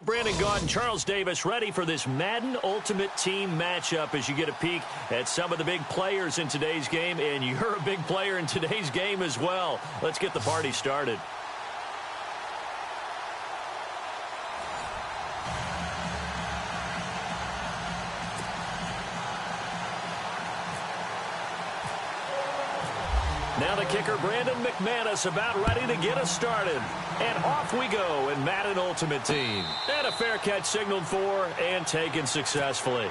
Brandon Gaud and Charles Davis ready for this Madden Ultimate Team matchup as you get a peek at some of the big players in today's game, and you're a big player in today's game as well. Let's get the party started. Now the kicker, Brandon McManus, about ready to get us started. And off we go in Madden Ultimate Team. And a fair catch signaled for and taken successfully.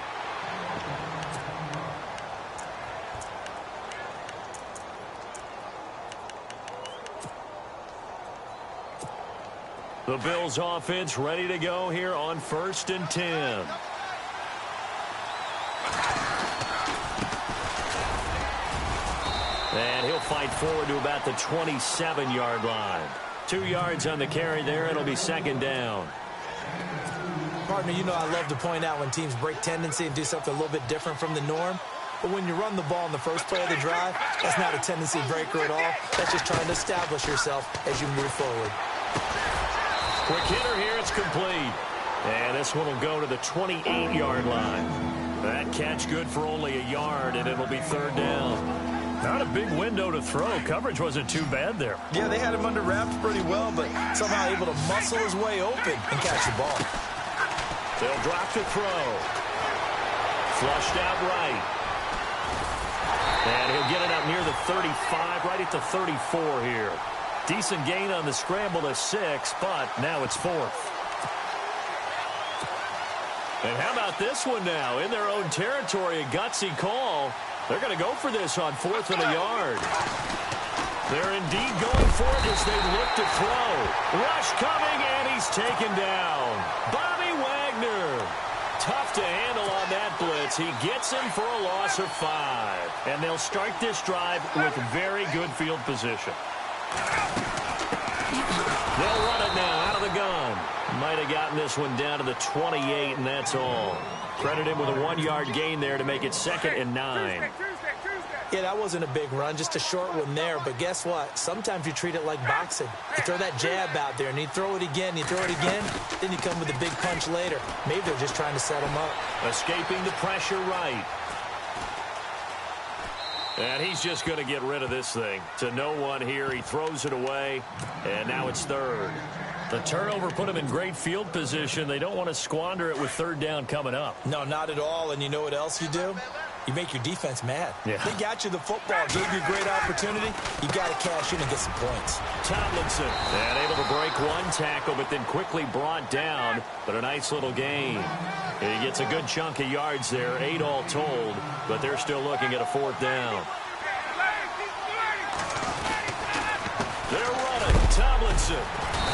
The Bills offense ready to go here on 1st and 10. And he'll fight forward to about the 27-yard line. 2 yards on the carry there. It'll be 2nd down. Partner, you know I love to point out when teams break tendency and do something a little bit different from the norm. But when you run the ball in the first play of the drive, that's not a tendency breaker at all. That's just trying to establish yourself as you move forward. Quick hitter here. It's complete. And this one will go to the 28-yard line. That catch good for only a yard, and it'll be 3rd down. Not a big window to throw. Coverage wasn't too bad there. Yeah, they had him under wraps pretty well, but somehow able to muscle his way open and catch the ball. They'll drop to throw. Flushed out right. And he'll get it up near the 35, right at the 34 here. Decent gain on the scramble to 6, but now it's 4th. And how about this one now? In their own territory, a gutsy call. They're going to go for this on 4th and a yard. They're indeed going for it as they look to throw. Rush coming, and he's taken down. Bobby Wagner. Tough to handle on that blitz. He gets him for a loss of 5. And they'll start this drive with very good field position. They'll run it now out of the gun. Might have gotten this one down to the 28, and that's all. Credit him with a 1-yard gain there to make it 2nd and 9. Yeah, that wasn't a big run, just a short one there. But guess what? Sometimes you treat it like boxing. You throw that jab out there, and you throw it again, you throw it again, then you come with a big punch later. Maybe they're just trying to set him up. Escaping the pressure right. And he's just going to get rid of this thing. To no one here. He throws it away, and now it's 3rd. The turnover put him in great field position. They don't want to squander it with 3rd down coming up. No, not at all. And you know what else you do? You make your defense mad. Yeah. They got you the football, gave you a great opportunity. You got to cash in and get some points. Tomlinson, and able to break one tackle, but then quickly brought down. But a nice little gain. He gets a good chunk of yards there, 8 all told, but they're still looking at a 4th down. They're running. Tomlinson.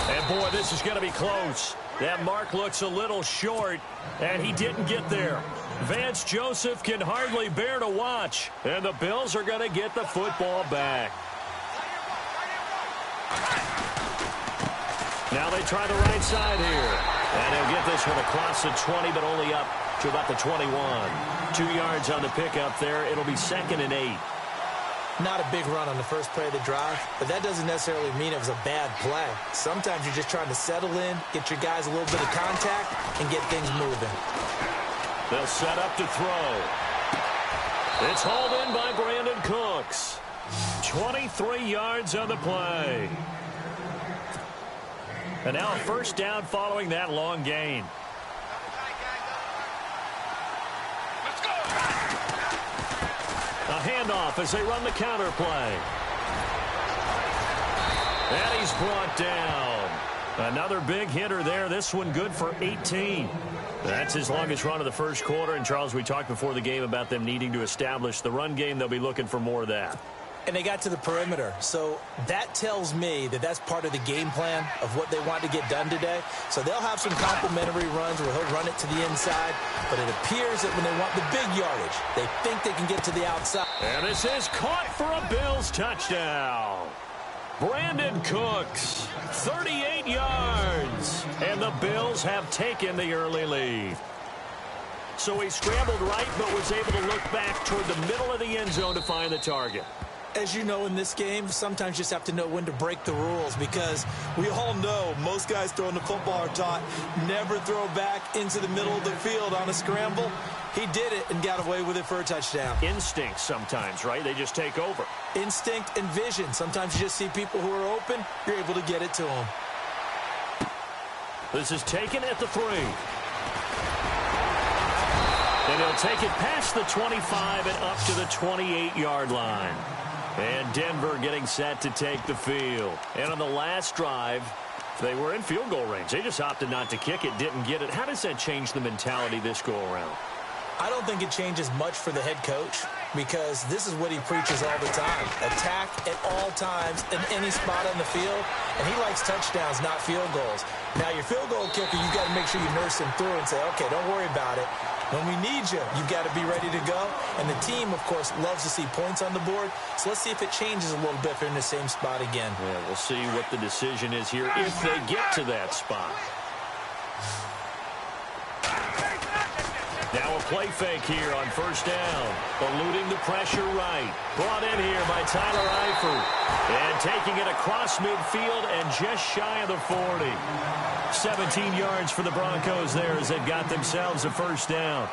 And, boy, this is going to be close. That mark looks a little short, and he didn't get there. Vance Joseph can hardly bear to watch, and the Bills are going to get the football back. Now they try the right side here, and he'll get this one across the 20, but only up to about the 21. 2 yards on the pickup there. It'll be 2nd and 8. Not a big run on the first play of the drive, but that doesn't necessarily mean it was a bad play. Sometimes you're just trying to settle in, get your guys a little bit of contact, and get things moving. They'll set up to throw. It's hauled in by Brandon Cooks. 23 yards on the play. And now a 1st down following that long gain. A handoff as they run the counter play. And he's brought down. Another big hitter there. This one good for 18. That's his longest run of the first quarter. And, Charles, we talked before the game about them needing to establish the run game. They'll be looking for more of that. And they got to the perimeter. So that tells me that that's part of the game plan of what they want to get done today. So they'll have some complimentary runs where he'll run it to the inside. But it appears that when they want the big yardage, they think they can get to the outside. And this is caught for a Bills touchdown. Brandon Cooks, 38 yards. And the Bills have taken the early lead. So he scrambled right, but was able to look back toward the middle of the end zone to find the target. As you know, in this game, sometimes you just have to know when to break the rules, because we all know most guys throwing the football are taught never throw back into the middle of the field on a scramble. He did it and got away with it for a touchdown. Instinct sometimes, right? They just take over. Instinct and vision. Sometimes you just see people who are open, you're able to get it to them. This is taken at the 3. And he'll take it past the 25 and up to the 28-yard line. And Denver getting set to take the field. And on the last drive, they were in field goal range. They just opted not to kick it, didn't get it. How does that change the mentality this go-around? I don't think it changes much for the head coach, because this is what he preaches all the time. Attack at all times in any spot on the field, and he likes touchdowns, not field goals. Now, your field goal kicker, you got to make sure you nurse him through and say, okay, don't worry about it. When we need you, you've got to be ready to go. And the team, of course, loves to see points on the board. So let's see if it changes a little bit if they're in the same spot again. Yeah, we'll see what the decision is here if they get to that spot. Now a play fake here on first down. Eluding the pressure right. Brought in here by Tyler Eifert. And taking it across midfield and just shy of the 40. 17 yards for the Broncos there as they've got themselves a first down.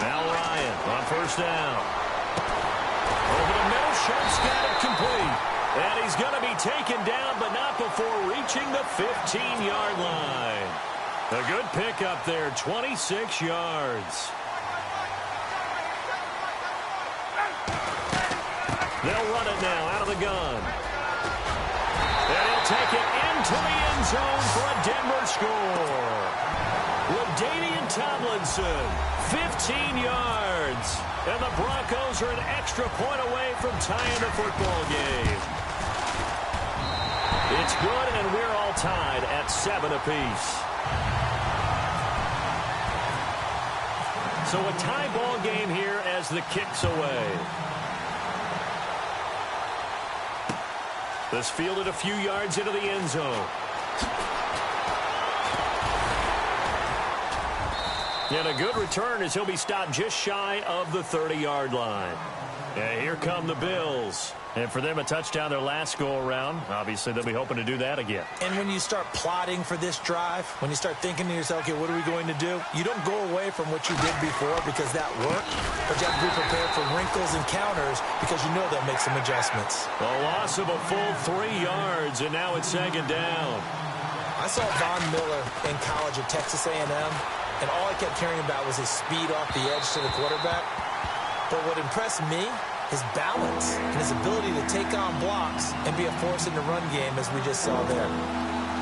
Now Ryan on first down. Over the middle, Sharp's got it complete. And he's going to be taken down, but not before reaching the 15-yard line. A good pickup there, 26 yards. They'll run it now out of the gun. And he'll take it into the end zone for a Denver score. LaDainian Tomlinson, 15 yards. And the Broncos are an extra point away from tying the football game. It's good, and we're all tied at 7 apiece. So a tie ball game here as the kick's away. This fielded a few yards into the end zone. And a good return as he'll be stopped just shy of the 30-yard line. And here come the Bills. And for them, a touchdown their last go-around. Obviously, they'll be hoping to do that again. And when you start plotting for this drive, when you start thinking to yourself, okay, what are we going to do? You don't go away from what you did before because that worked, but you have to be prepared for wrinkles and counters because you know they'll make some adjustments. A loss of a full 3 yards, and now it's second down. I saw Von Miller in college at Texas A&M, and all I kept hearing about was his speed off the edge to the quarterback. But what impressed me, his balance and his ability to take on blocks and be a force in the run game, as we just saw there.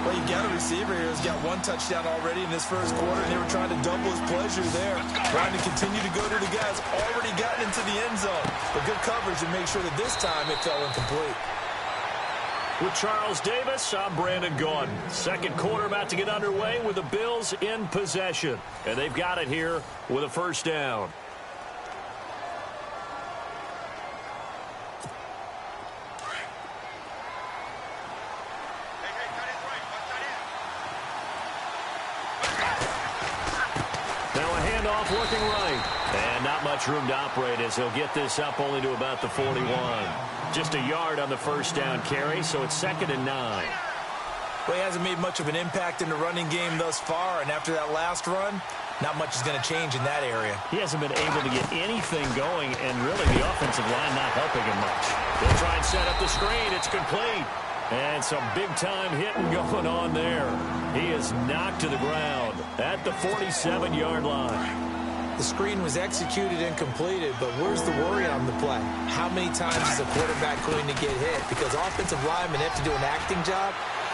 Well, you got a receiver here who's got 1 touchdown already in this first quarter, and they were trying to double his pleasure there, trying to continue to go to the guys already gotten into the end zone. But good coverage to make sure that this time it fell incomplete. With Charles Davis, I'm Brandon Gaudin. Second quarter about to get underway with the Bills in possession. And they've got it here with a first down. Working right. And not much room to operate as he'll get this up only to about the 41. Just a yard on the first down carry, so it's 2nd and 9. Well, he hasn't made much of an impact in the running game thus far, and after that last run, not much is going to change in that area. He hasn't been able to get anything going, and really the offensive line not helping him much. They'll try and set up the screen. It's complete. And some big-time hitting going on there. He is knocked to the ground at the 47-yard line. The screen was executed and completed, but where's the worry on the play? How many times is a quarterback going to get hit? Because offensive linemen have to do an acting job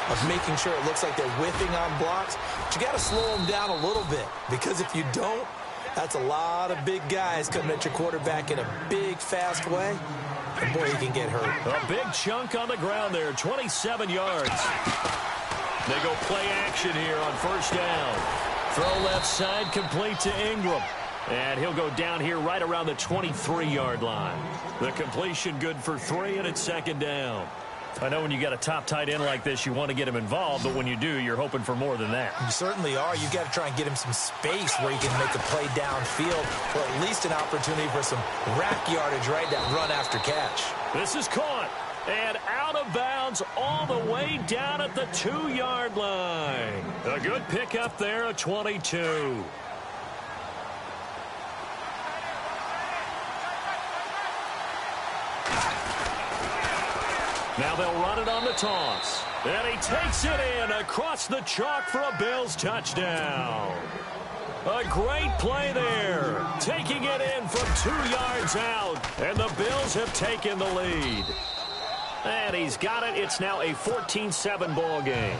of making sure it looks like they're whiffing on blocks. But you got to slow them down a little bit, because if you don't, that's a lot of big guys coming at your quarterback in a big, fast way. And boy, he can get hurt. A big chunk on the ground there, 27 yards. They go play action here on first down. Throw left side, complete to Ingram. And he'll go down here right around the 23-yard line. The completion good for 3, and it's 2nd down. I know when you got a top tight end like this, you want to get him involved, but when you do, you're hoping for more than that. You certainly are. You've got to try and get him some space where he can make a play downfield, or at least an opportunity for some rack yardage, right? That run after catch. This is caught and out of bounds all the way down at the 2-yard line. A good pickup there, a 22. Now they'll run it on the toss. And he takes it in across the chalk for a Bills touchdown. A great play there. Taking it in from 2 yards out. And the Bills have taken the lead. And he's got it. It's now a 14-7 ball game.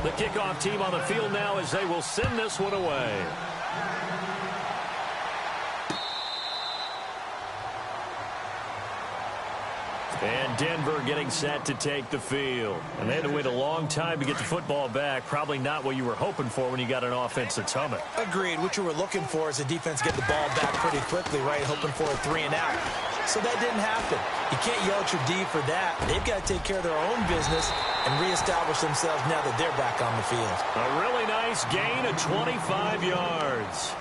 The kickoff team on the field now as they will send this one away. And Denver getting set to take the field. And they had to wait a long time to get the football back. Probably not what you were hoping for when you got an offense that's humming. Agreed. What you were looking for is a defense get the ball back pretty quickly, right? Hoping for a 3-and-out. So that didn't happen. You can't yell at your D for that. They've got to take care of their own business and reestablish themselves now that they're back on the field. A really nice gain of 25 yards.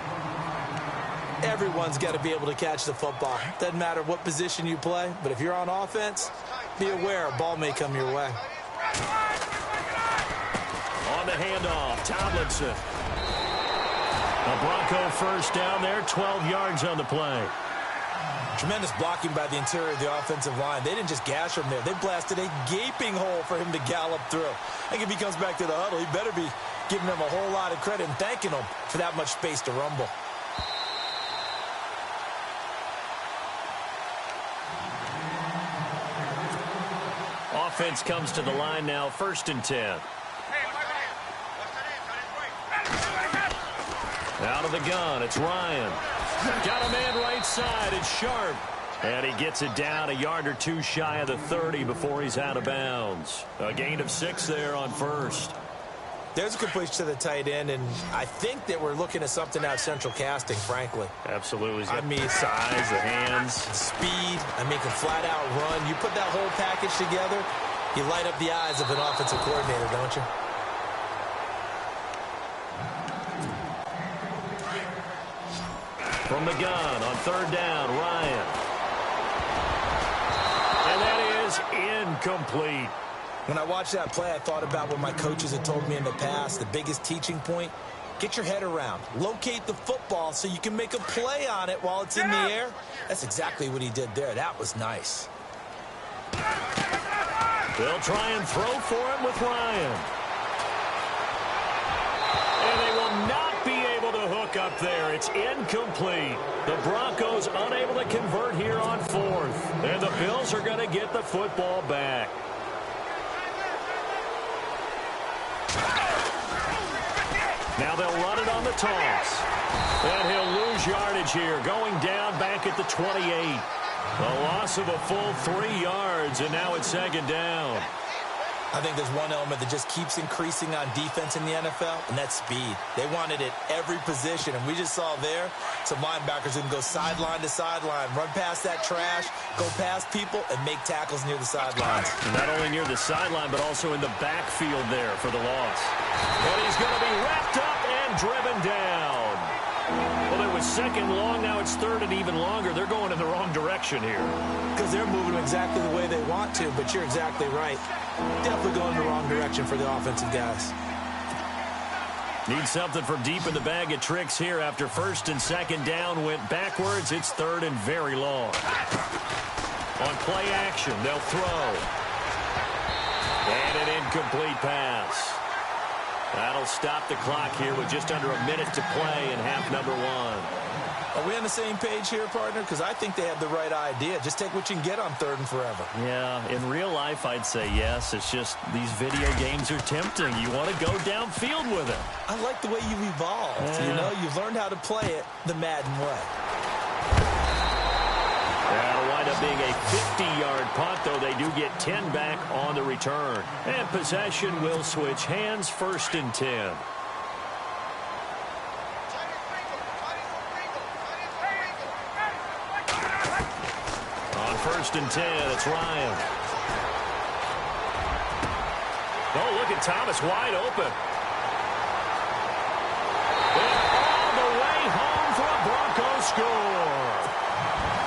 Everyone's got to be able to catch the football. Doesn't matter what position you play, but if you're on offense, be aware a ball may come your way. On the handoff, Tomlinson. A Bronco first down there, 12 yards on the play. Tremendous blocking by the interior of the offensive line. They didn't just gash him there. They blasted a gaping hole for him to gallop through. I think if he comes back to the huddle, he better be giving them a whole lot of credit and thanking them for that much space to rumble. Offense comes to the line now, 1st and 10. Out of the gun, it's Ryan. Got a man right side, it's Sharp. And he gets it down a yard or two shy of the 30 before he's out of bounds. A gain of 6 there on 1st. There's a completion to the tight end, and I think that we're looking at something out of central casting, frankly. Absolutely. I mean, size, the hands. Speed, can flat out run. You put that whole package together, you light up the eyes of an offensive coordinator, don't you? From the gun on 3rd down, Ryan. And that is incomplete. When I watched that play, I thought about what my coaches had told me in the past. The biggest teaching point, get your head around. Locate the football so you can make a play on it while it's in the air. That's exactly what he did there. That was nice. They'll try and throw for him with Ryan. And they will not be able to hook up there. It's incomplete. The Broncos unable to convert here on 4th. And the Bills are going to get the football back. Now they'll run it on the toss. And he'll lose yardage here, going down back at the 28. A loss of a full 3 yards, and now it's 2nd down. I think there's one element that just keeps increasing on defense in the NFL, and that's speed. They want it at every position, and we just saw there some linebackers who can go sideline to sideline, run past that trash, go past people, and make tackles near the sidelines. Not only near the sideline, but also in the backfield there for the loss. And he's going to be wrapped up and driven down. Well, it was 2nd long. Now it's 3rd and even longer. They're going in the wrong direction here. Because they're moving exactly the way they want to, but you're exactly right. Definitely going in the wrong direction for the offensive guys. Need something from deep in the bag of tricks here after 1st and 2nd down went backwards. It's 3rd and very long. On play action, they'll throw. And an incomplete pass. That'll stop the clock here with just under a minute to play in half number 1. Are we on the same page here, partner? Because I think they have the right idea. Just take what you can get on 3rd and forever. Yeah, in real life, I'd say yes. It's just these video games are tempting. You want to go downfield with it. I like the way you've evolved. Yeah. You know, you've learned how to play it the Madden way. That'll wind up being a 50-yard punt, though they do get 10 back on the return. And possession will switch hands, 1st and 10. On first and 10. It's Ryan. Oh, look at Thomas wide open. And all the way home for a Broncos score.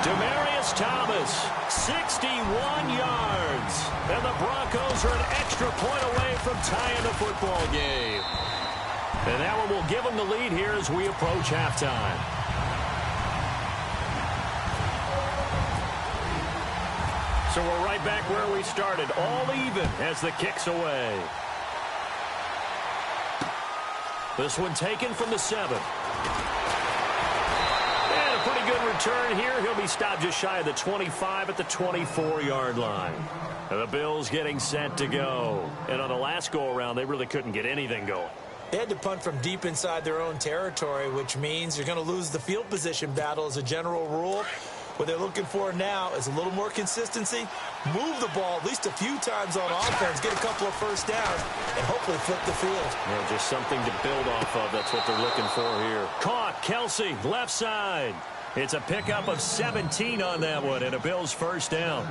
Demaryius Thomas, 61 yards. And the Broncos are an extra point away from tying the football game. And that one will give them the lead here as we approach halftime. So we're right back where we started, all even as the kick's away. This one taken from the 7. And a pretty good return here. He'll be stopped just shy of the 25 at the 24-yard line. And the Bills getting set to go. And on the last go-around, they really couldn't get anything going. They had to punt from deep inside their own territory, which means you're going to lose the field position battle as a general rule. What they're looking for now is a little more consistency, move the ball at least a few times on offense, get a couple of first downs, and hopefully flip the field. Yeah, just something to build off of. That's what they're looking for here. Caught, Kelsey, left side. It's a pickup of 17 on that one, and a Bills first down.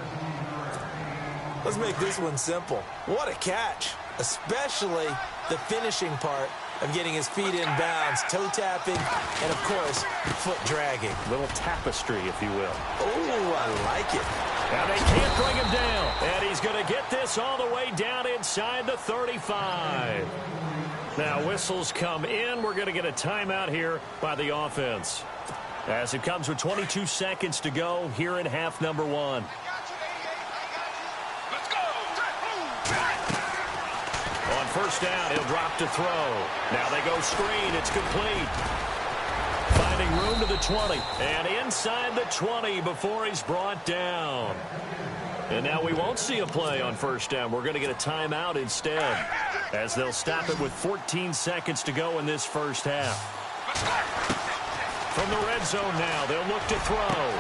Let's make this one simple. What a catch, especially the finishing part of getting his feet in bounds, toe tapping, and, of course, foot dragging. Little tapestry, if you will. Oh, I like it. Now they can't bring him down, and he's going to get this all the way down inside the 35. Now whistles come in. We're going to get a timeout here by the offense, as it comes with 22 seconds to go here in half number 1. On first down, he'll drop to throw. Now they go screen. It's complete. Finding room to the 20. And inside the 20 before he's brought down. And now we won't see a play on first down. We're going to get a timeout instead, as they'll stop it with 14 seconds to go in this first half. From the red zone now, they'll look to throw.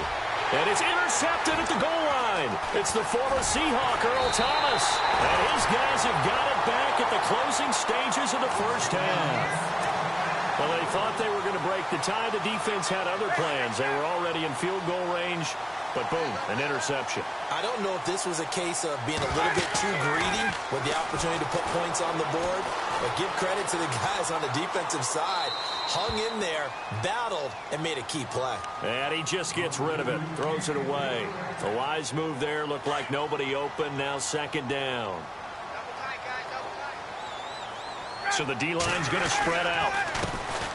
And it's intercepted at the goal line. It's the former Seahawk, Earl Thomas. And his guys have got it back at the closing stages of the first half. Well, they thought they were going to break the tie. The defense had other plans. They were already in field goal range. But boom, an interception. I don't know if this was a case of being a little bit too greedy with the opportunity to put points on the board. But give credit to the guys on the defensive side. Hung in there, battled, and made a key play. And he just gets rid of it, throws it away. A wise move there, looked like nobody open, now second down. So the D-line's going to spread out.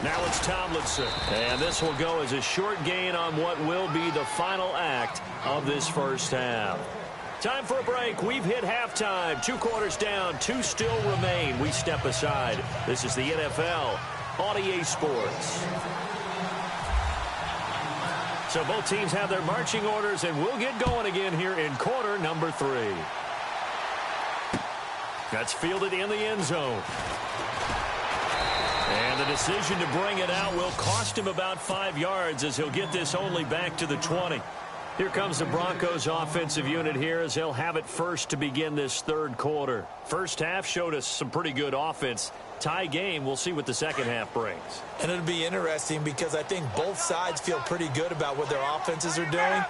Now it's Tomlinson. And this will go as a short gain on what will be the final act of this first half. Time for a break. We've hit halftime. 2 quarters down, 2 still remain. We step aside. This is the NFL on EA Sports. So both teams have their marching orders, and we'll get going again here in quarter number 3. That's fielded in the end zone. And the decision to bring it out will cost him about 5 yards, as he'll get this only back to the 20. Here comes the Broncos offensive unit here, as they'll have it first to begin this third quarter. First half showed us some pretty good offense. Tie game, we'll see what the second half brings. And it'll be interesting because I think both sides feel pretty good about what their offenses are doing.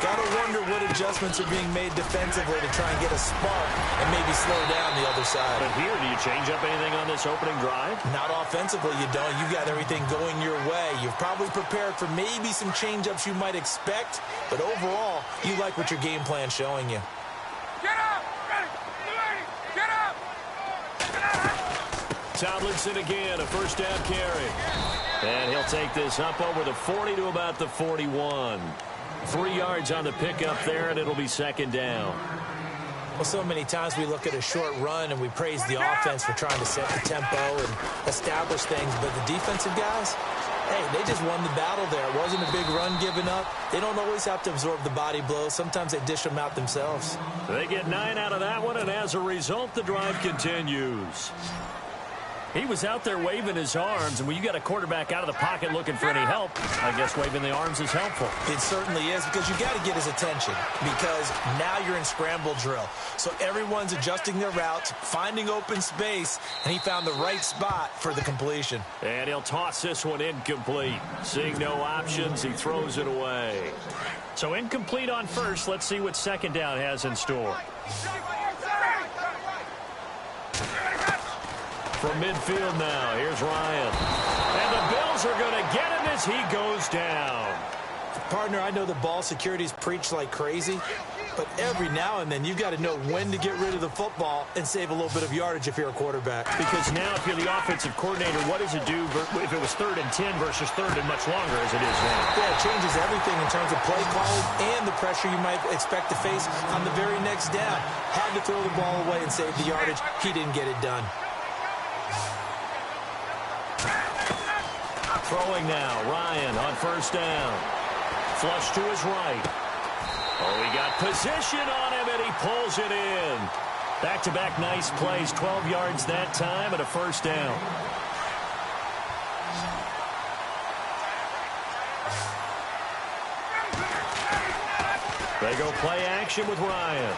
Got to wonder what adjustments are being made defensively to try and get a spark and maybe slow down the other side. But here, do you change up anything on this opening drive? Not offensively, you don't. You've got everything going your way. You've probably prepared for maybe some change-ups you might expect, but overall, you like what your game plan's showing you. Get up! Ready! Get up! Tomlinson again, a first down carry. And he'll take this up over the 40 to about the 41. 3 yards on the pickup there, and it'll be second down. Well, so many times we look at a short run and we praise the offense for trying to set the tempo and establish things, but the defensive guys, hey, they just won the battle there. It wasn't a big run given up. They don't always have to absorb the body blows. Sometimes they dish them out themselves. They get 9 out of that one, and as a result, the drive continues. He was out there waving his arms, and when you got a quarterback out of the pocket looking for any help, I guess waving the arms is helpful. It certainly is, because you got to get his attention, because now you're in scramble drill. So everyone's adjusting their routes, finding open space, and he found the right spot for the completion. And he'll toss this one incomplete. Seeing no options, he throws it away. So incomplete on first. Let's see what second down has in store. From midfield now, here's Ryan. And the Bills are going to get him as he goes down. Partner, I know the ball security's preached like crazy, but every now and then you've got to know when to get rid of the football and save a little bit of yardage if you're a quarterback. Because now if you're the offensive coordinator, what does it do if it was 3rd and 10 versus 3rd and much longer as it is now? Yeah, it changes everything in terms of play calling and the pressure you might expect to face on the very next down. Had to throw the ball away and save the yardage. He didn't get it done. Throwing now, Ryan on first down. Flush to his right. Oh, he got position on him, and he pulls it in. Back-to-back nice plays, 12 yards that time, and a first down. They go play action with Ryan.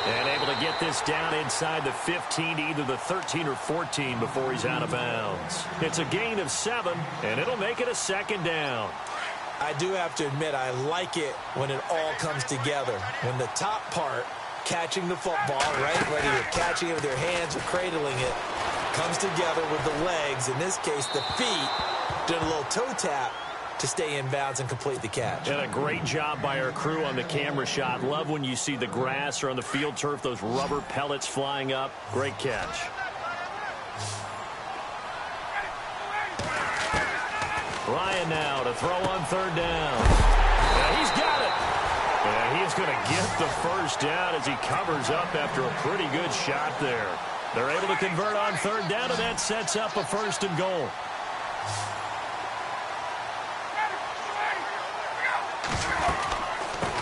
And able to get this down inside the 15 to either the 13 or 14 before he's out of bounds. It's a gain of 7, and it'll make it a second down. I do have to admit, I like it when it all comes together. When the top part, catching the football, right, whether you're catching it with your hands or cradling it, comes together with the legs, in this case the feet, doing a little toe tap to stay in bounds and complete the catch. And a great job by our crew on the camera shot. Love when you see the grass or on the field turf, those rubber pellets flying up. Great catch. Ryan now to throw on third down. Yeah, he's got it. Yeah, he is going to get the first down as he covers up after a pretty good shot there. They're able to convert on third down, and that sets up a 1st and goal.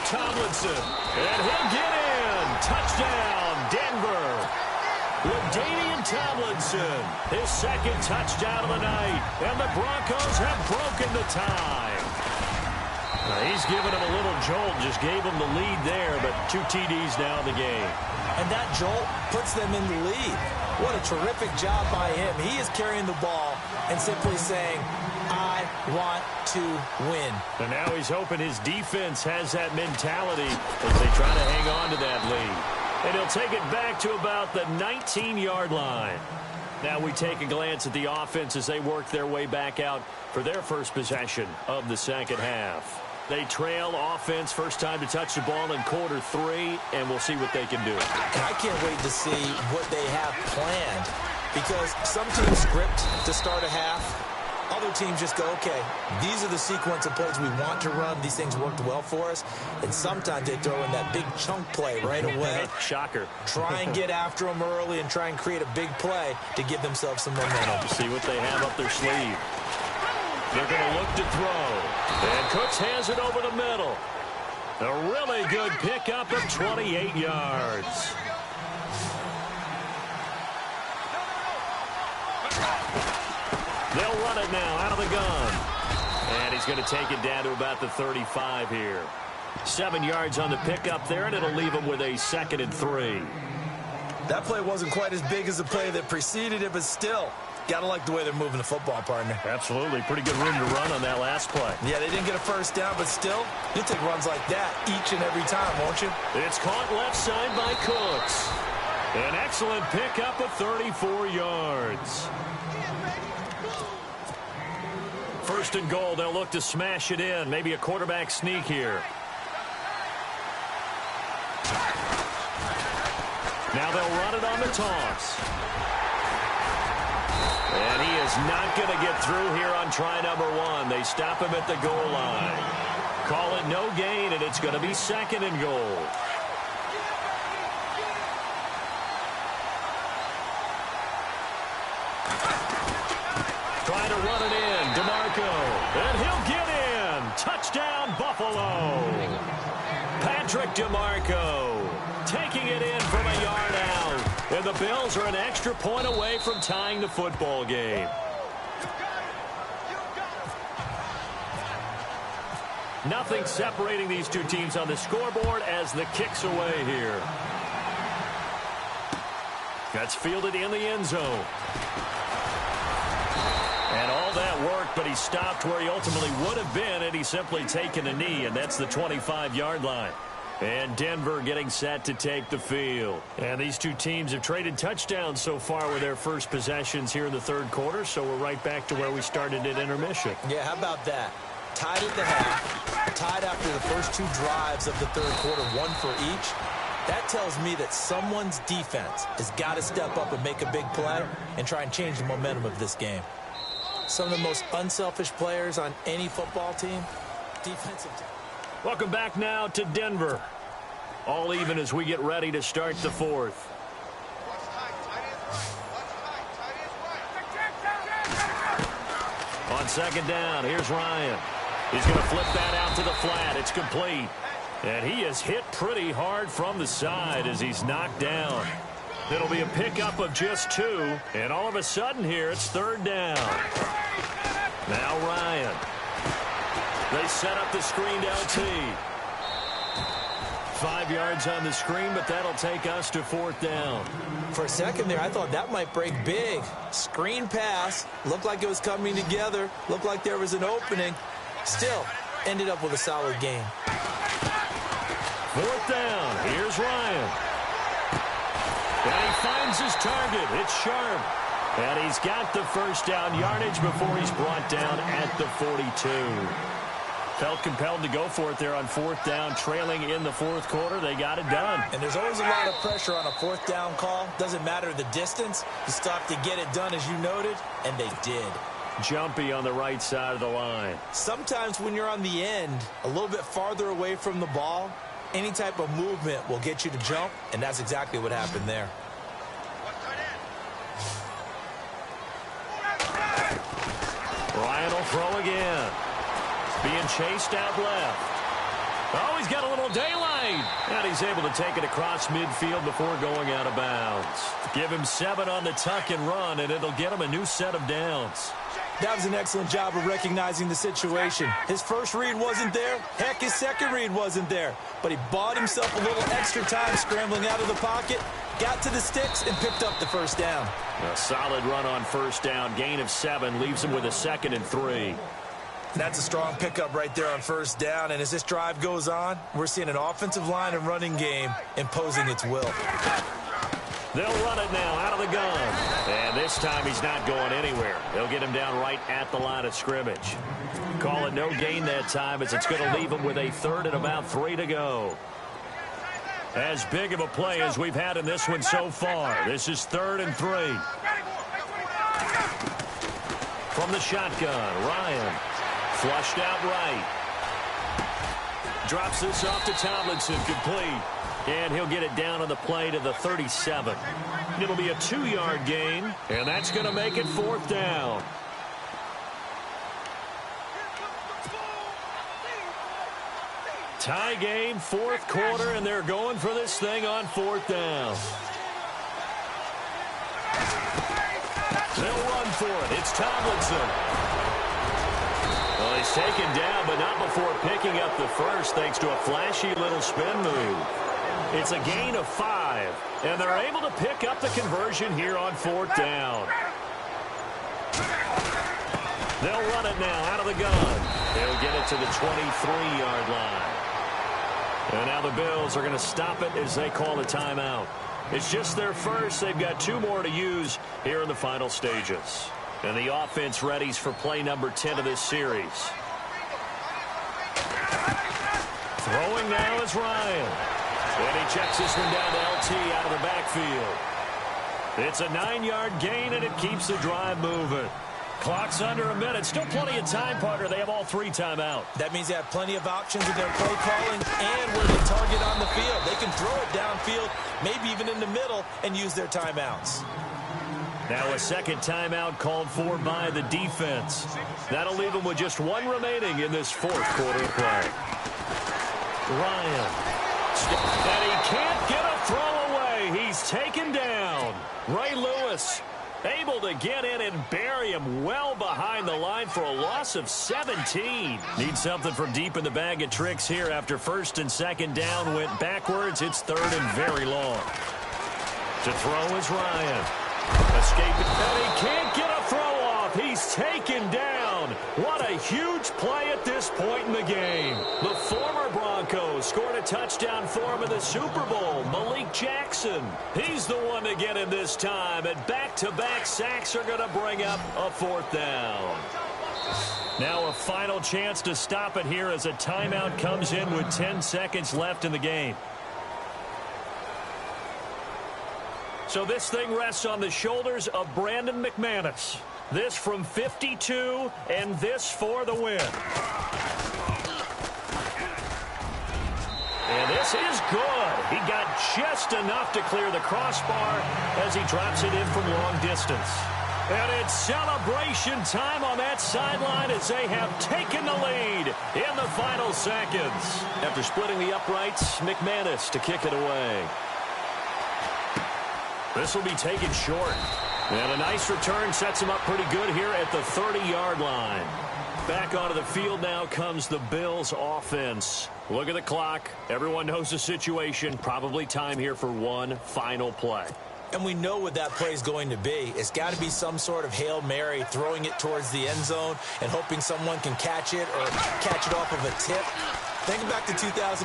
Tomlinson, and he'll get in. Touchdown, Denver. LaDainian Tomlinson, his 2nd touchdown of the night, and the Broncos have broken the tie. Now, he's given him a little jolt, just gave him the lead there, but 2 TDs now in the game. And that jolt puts them in the lead. What a terrific job by him. He is carrying the ball and simply saying, I want to win. And now he's hoping his defense has that mentality as they try to hang on to that lead. And he'll take it back to about the 19-yard line. Now we take a glance at the offense as they work their way back out for their first possession of the second half. They trail offense, first time to touch the ball in quarter 3, and we'll see what they can do. And I can't wait to see what they have planned, because some teams script to start a half. Other teams just go, okay, these are the sequence of plays we want to run. These things worked well for us. And sometimes they throw in that big chunk play right away. Shocker. Try and get after them early and try and create a big play to give themselves some momentum. See what they have up their sleeve. They're going to look to throw. And Cooks has it over the middle. A really good pickup of 28 yards. They'll run it now out of the gun. And he's going to take it down to about the 35 here. 7 yards on the pickup there, and it'll leave him with a 2nd and 3. That play wasn't quite as big as the play that preceded it, but still, got to like the way they're moving the football, partner. Absolutely. Pretty good room to run on that last play. Yeah, they didn't get a first down, but still, you'll take runs like that each and every time, won't you? It's caught left side by Cooks. An excellent pickup of 34 yards. 1st and goal. They'll look to smash it in. Maybe a quarterback sneak here. Now they'll run it on the toss. And he is not going to get through here on try number 1. They stop him at the goal line. Call it no gain, and it's going to be 2nd and goal. Trying to run it in, DeMarco, and he'll get in. Touchdown, Buffalo. Patrick DeMarco taking it in from a yard out. And the Bills are an extra point away from tying the football game. Nothing separating these two teams on the scoreboard as the kick's away here. That's fielded in the end zone. And all that work, but he stopped where he ultimately would have been had he simply taken a knee, and that's the 25-yard line. And Denver getting set to take the field. And these two teams have traded touchdowns so far with their first possessions here in the third quarter, so we're right back to where we started at intermission. Yeah, how about that? Tied at the half, tied after the first two drives of the third quarter, one for each. That tells me that someone's defense has got to step up and make a big play and try and change the momentum of this game. Some of the most unselfish players on any football team, defensive team. Welcome back now to Denver. All even as we get ready to start the fourth. On second down, here's Ryan. He's going to flip that out to the flat. It's complete. And he is hit pretty hard from the side as he's knocked down. It'll be a pickup of just 2. And all of a sudden here, it's third down. Now Ryan. They set up the screened LT. 5 yards on the screen, but that'll take us to fourth down. For a second there, I thought that might break big. Screen pass. Looked like it was coming together. Looked like there was an opening. Still, ended up with a solid game. Fourth down. Here's Ryan. And he finds his target. It's Sharp. And he's got the first down yardage before he's brought down at the 42. Felt compelled to go for it there on fourth down, trailing in the fourth quarter. They got it done. And there's always a lot of pressure on a fourth down call. Doesn't matter the distance. You still have to get it done, as you noted, and they did. Jumpy on the right side of the line. Sometimes when you're on the end, a little bit farther away from the ball, any type of movement will get you to jump, and that's exactly what happened there. Ryan will throw again. Being chased out left. Oh, he's got a little daylight. And he's able to take it across midfield before going out of bounds. Give him 7 on the tuck and run, and it'll get him a new set of downs. That was an excellent job of recognizing the situation. His first read wasn't there. Heck, his second read wasn't there. But he bought himself a little extra time scrambling out of the pocket, got to the sticks, and picked up the first down. A solid run on first down. Gain of 7 leaves him with a 2nd and 3. That's a strong pickup right there on first down. And as this drive goes on, we're seeing an offensive line and running game imposing its will. They'll run it now out of the gun. And this time he's not going anywhere. They'll get him down right at the line of scrimmage. Call it no gain that time as it's going to leave him with a 3rd and about 3 to go. As big of a play as we've had in this one so far. This is 3rd and 3. From the shotgun, Ryan. Flushed out right. Drops this off to Tomlinson, complete. And he'll get it down on the play to the 37. It'll be a 2-yard gain, and that's going to make it 4th down. Tie game, 4th quarter, and they're going for this thing on 4th down. They'll run for it. It's Tomlinson. Well, he's taken down, but not before picking up the first thanks to a flashy little spin move. It's a gain of 5, and they're able to pick up the conversion here on 4th down. They'll run it now out of the gun. They'll get it to the 23-yard line. And now the Bills are going to stop it as they call a timeout. It's just their first. They've got 2 more to use here in the final stages. And the offense readies for play number 10 of this series. Throwing now is Ryan. And he checks this one down to LT out of the backfield. It's a 9-yard gain, and it keeps the drive moving. Clock's under a minute. Still plenty of time, partner. They have all 3 timeout. That means they have plenty of options in their play calling and where they target on the field. They can throw it downfield, maybe even in the middle, and use their timeouts. Now a second timeout called for by the defense. That'll leave them with just 1 remaining in this 4th quarter of play. Ryan. And he can't get a throw away. He's taken down. Ray Lewis able to get in and bury him well behind the line for a loss of 17. Need something from deep in the bag of tricks here after first and second down went backwards. It's third and very long. To throw is Ryan. Escaping, and he can't get a throw off. He's taken down. What a huge play at this point in the game. The former Broncos scored a touchdown for him in the Super Bowl. Malik Jackson. He's the one to get him this time. And back-to-back sacks are going to bring up a fourth down. Now a final chance to stop it here as a timeout comes in with 10 seconds left in the game. So this thing rests on the shoulders of Brandon McManus. This from 52, and this for the win. And this is good. He got just enough to clear the crossbar as he drops it in from long distance. And it's celebration time on that sideline as they have taken the lead in the final seconds. After splitting the uprights, McManus to kick it away. This will be taken short. And a nice return sets him up pretty good here at the 30-yard line. Back onto the field now comes the Bills offense. Look at the clock. Everyone knows the situation. Probably time here for one final play. And we know what that play is going to be. It's got to be some sort of Hail Mary, throwing it towards the end zone and hoping someone can catch it or catch it off of a tip. Think back to 2015.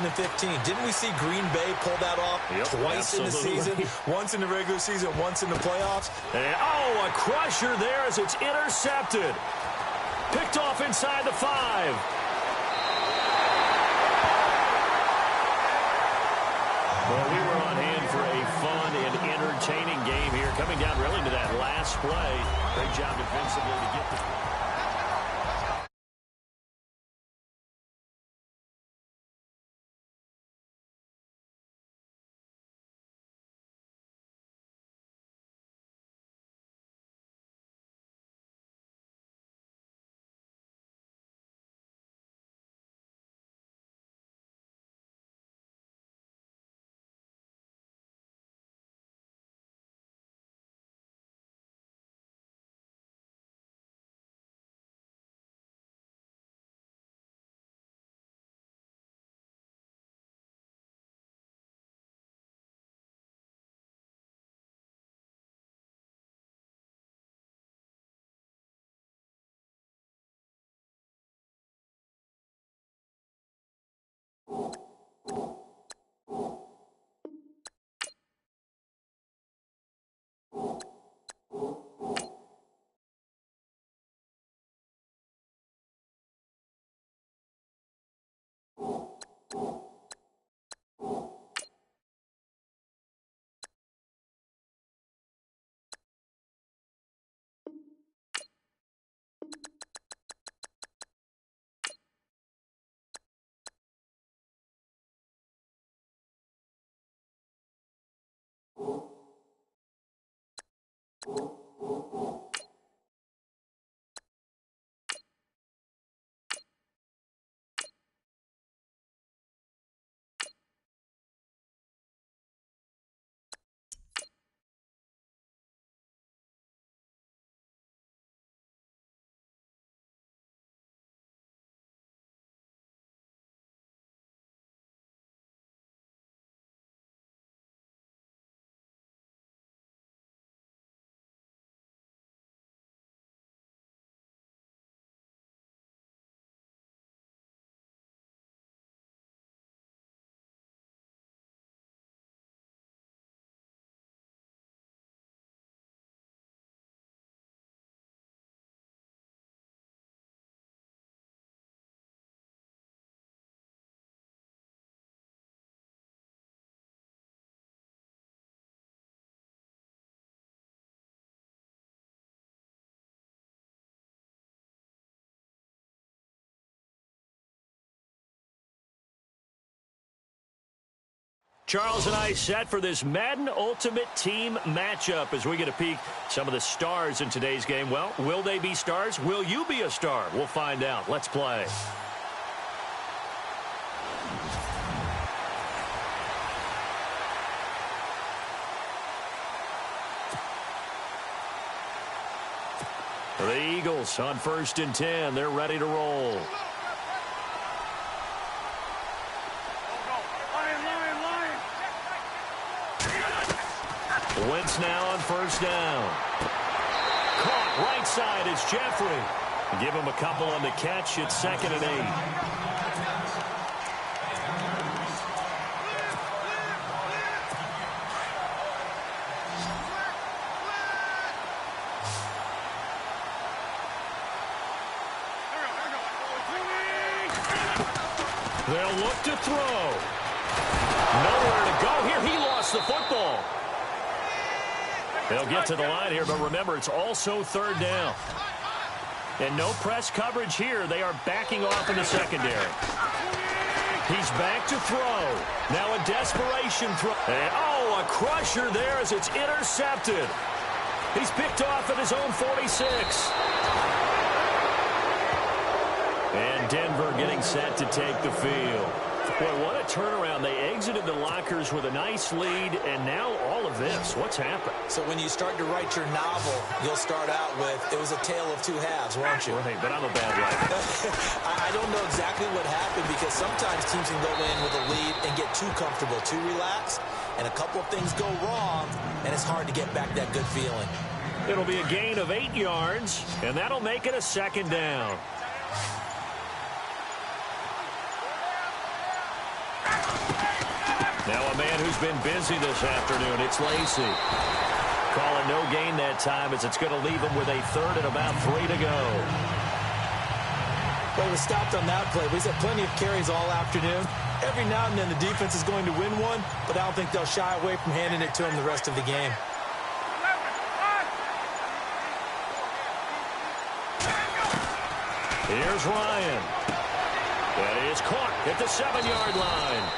Didn't we see Green Bay pull that off twice in the season? Once in the regular season, once in the playoffs. And, a crusher there as it's intercepted. Picked off inside the 5. Well, we were on hand for a fun and entertaining game here. Coming down really to that last play. Great job defensively to get the... Charles and I set for this Madden Ultimate Team matchup as we get a peek some of the stars in today's game. Well, will they be stars? Will you be a star? We'll find out. Let's play. The Eagles on 1st and 10. They're ready to roll. Wentz now on 1st down. Caught right side is Jeffrey. Give him a couple on the catch. It's 2nd and 8. They'll look to throw. Nowhere to go here. He lost the football. They'll get to the line here, but remember, it's also 3rd down. And no press coverage here. They are backing off in the secondary. He's back to throw. Now a desperation throw. And, a crusher there as it's intercepted. He's picked off at his own 46. And Denver getting set to take the field. Boy, what a turnaround. They exited the lockers with a nice lead, and now all of this. What's happened? So when you start to write your novel, you'll start out with, it was a tale of two halves, won't you? Right, but I'm a bad writer. I don't know exactly what happened because sometimes teams can go in with a lead and get too comfortable, too relaxed, and a couple of things go wrong, and it's hard to get back that good feeling. It'll be a gain of 8 yards, and that'll make it a 2nd down. Now a man who's been busy this afternoon, it's Lacy. Calling no gain that time as it's going to leave him with a 3rd and about 3 to go. Well, he was stopped on that play, but he's had plenty of carries all afternoon. Every now and then the defense is going to win one, but I don't think they'll shy away from handing it to him the rest of the game. Here's Ryan. That is caught at the 7-yard line.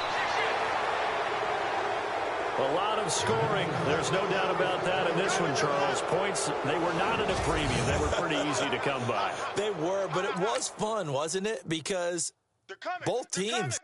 A lot of scoring. There's no doubt about that in this one, Charles. Points, they were not at a premium. They were pretty easy to come by. They were, but it was fun, wasn't it? Because both teams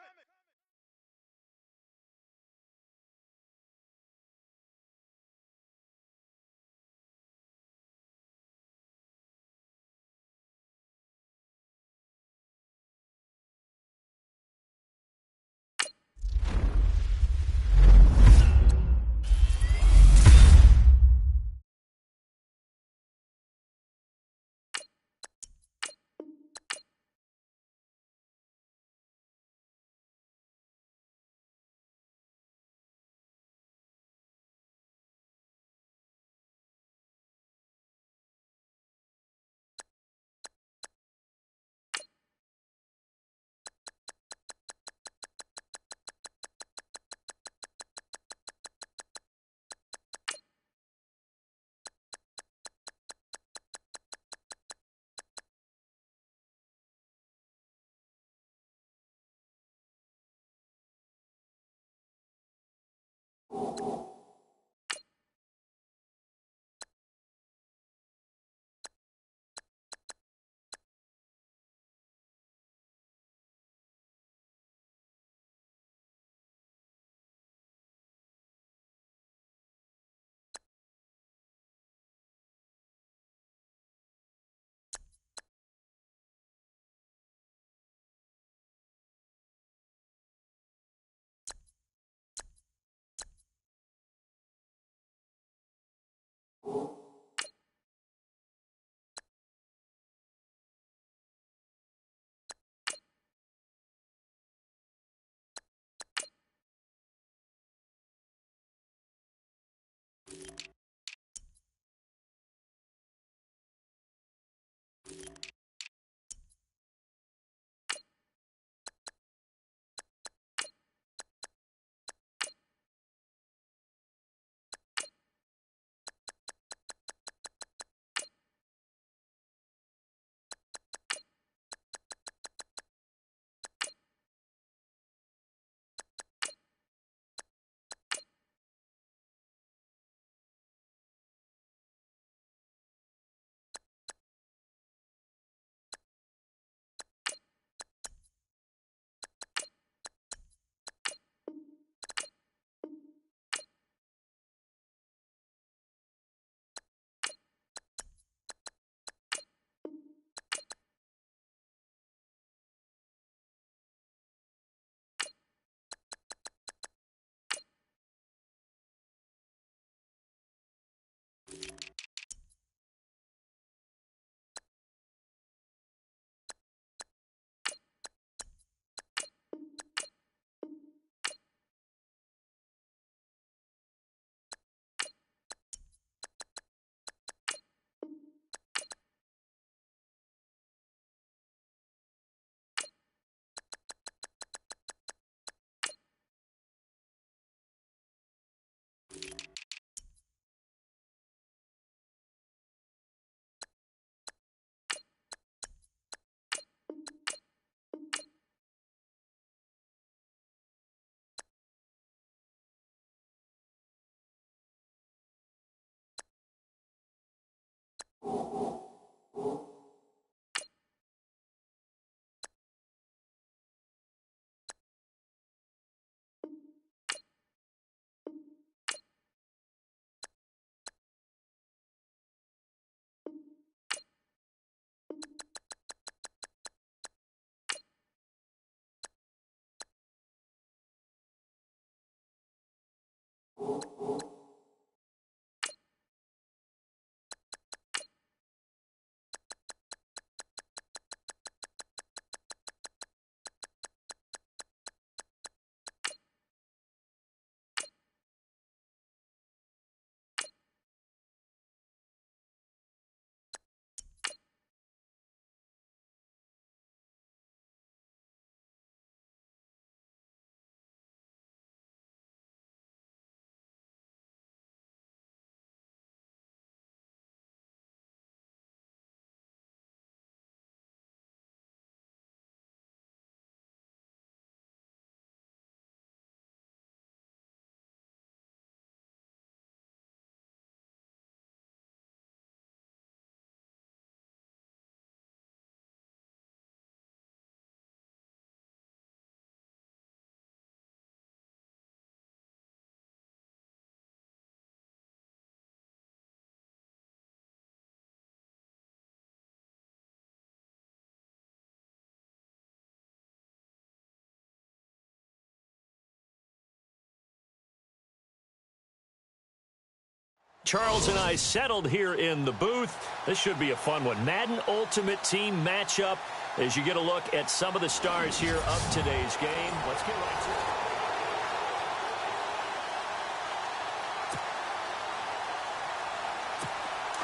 Charles and I settled here in the booth. This should be a fun one. Madden Ultimate Team matchup as you get a look at some of the stars here of today's game. Let's get right to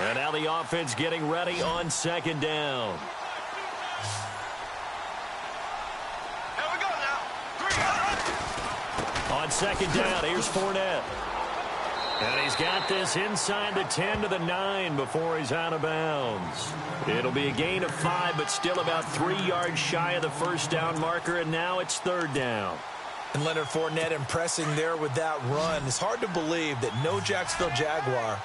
it. And now the offense getting ready on second down. Here we go now. On second down, here's Fournette. And he's got this inside the 10 to the 9 before he's out of bounds. It'll be a gain of 5, but still about 3 yards shy of the first down marker, and now it's third down. And Leonard Fournette impressing there with that run. It's hard to believe that no Jacksonville Jaguar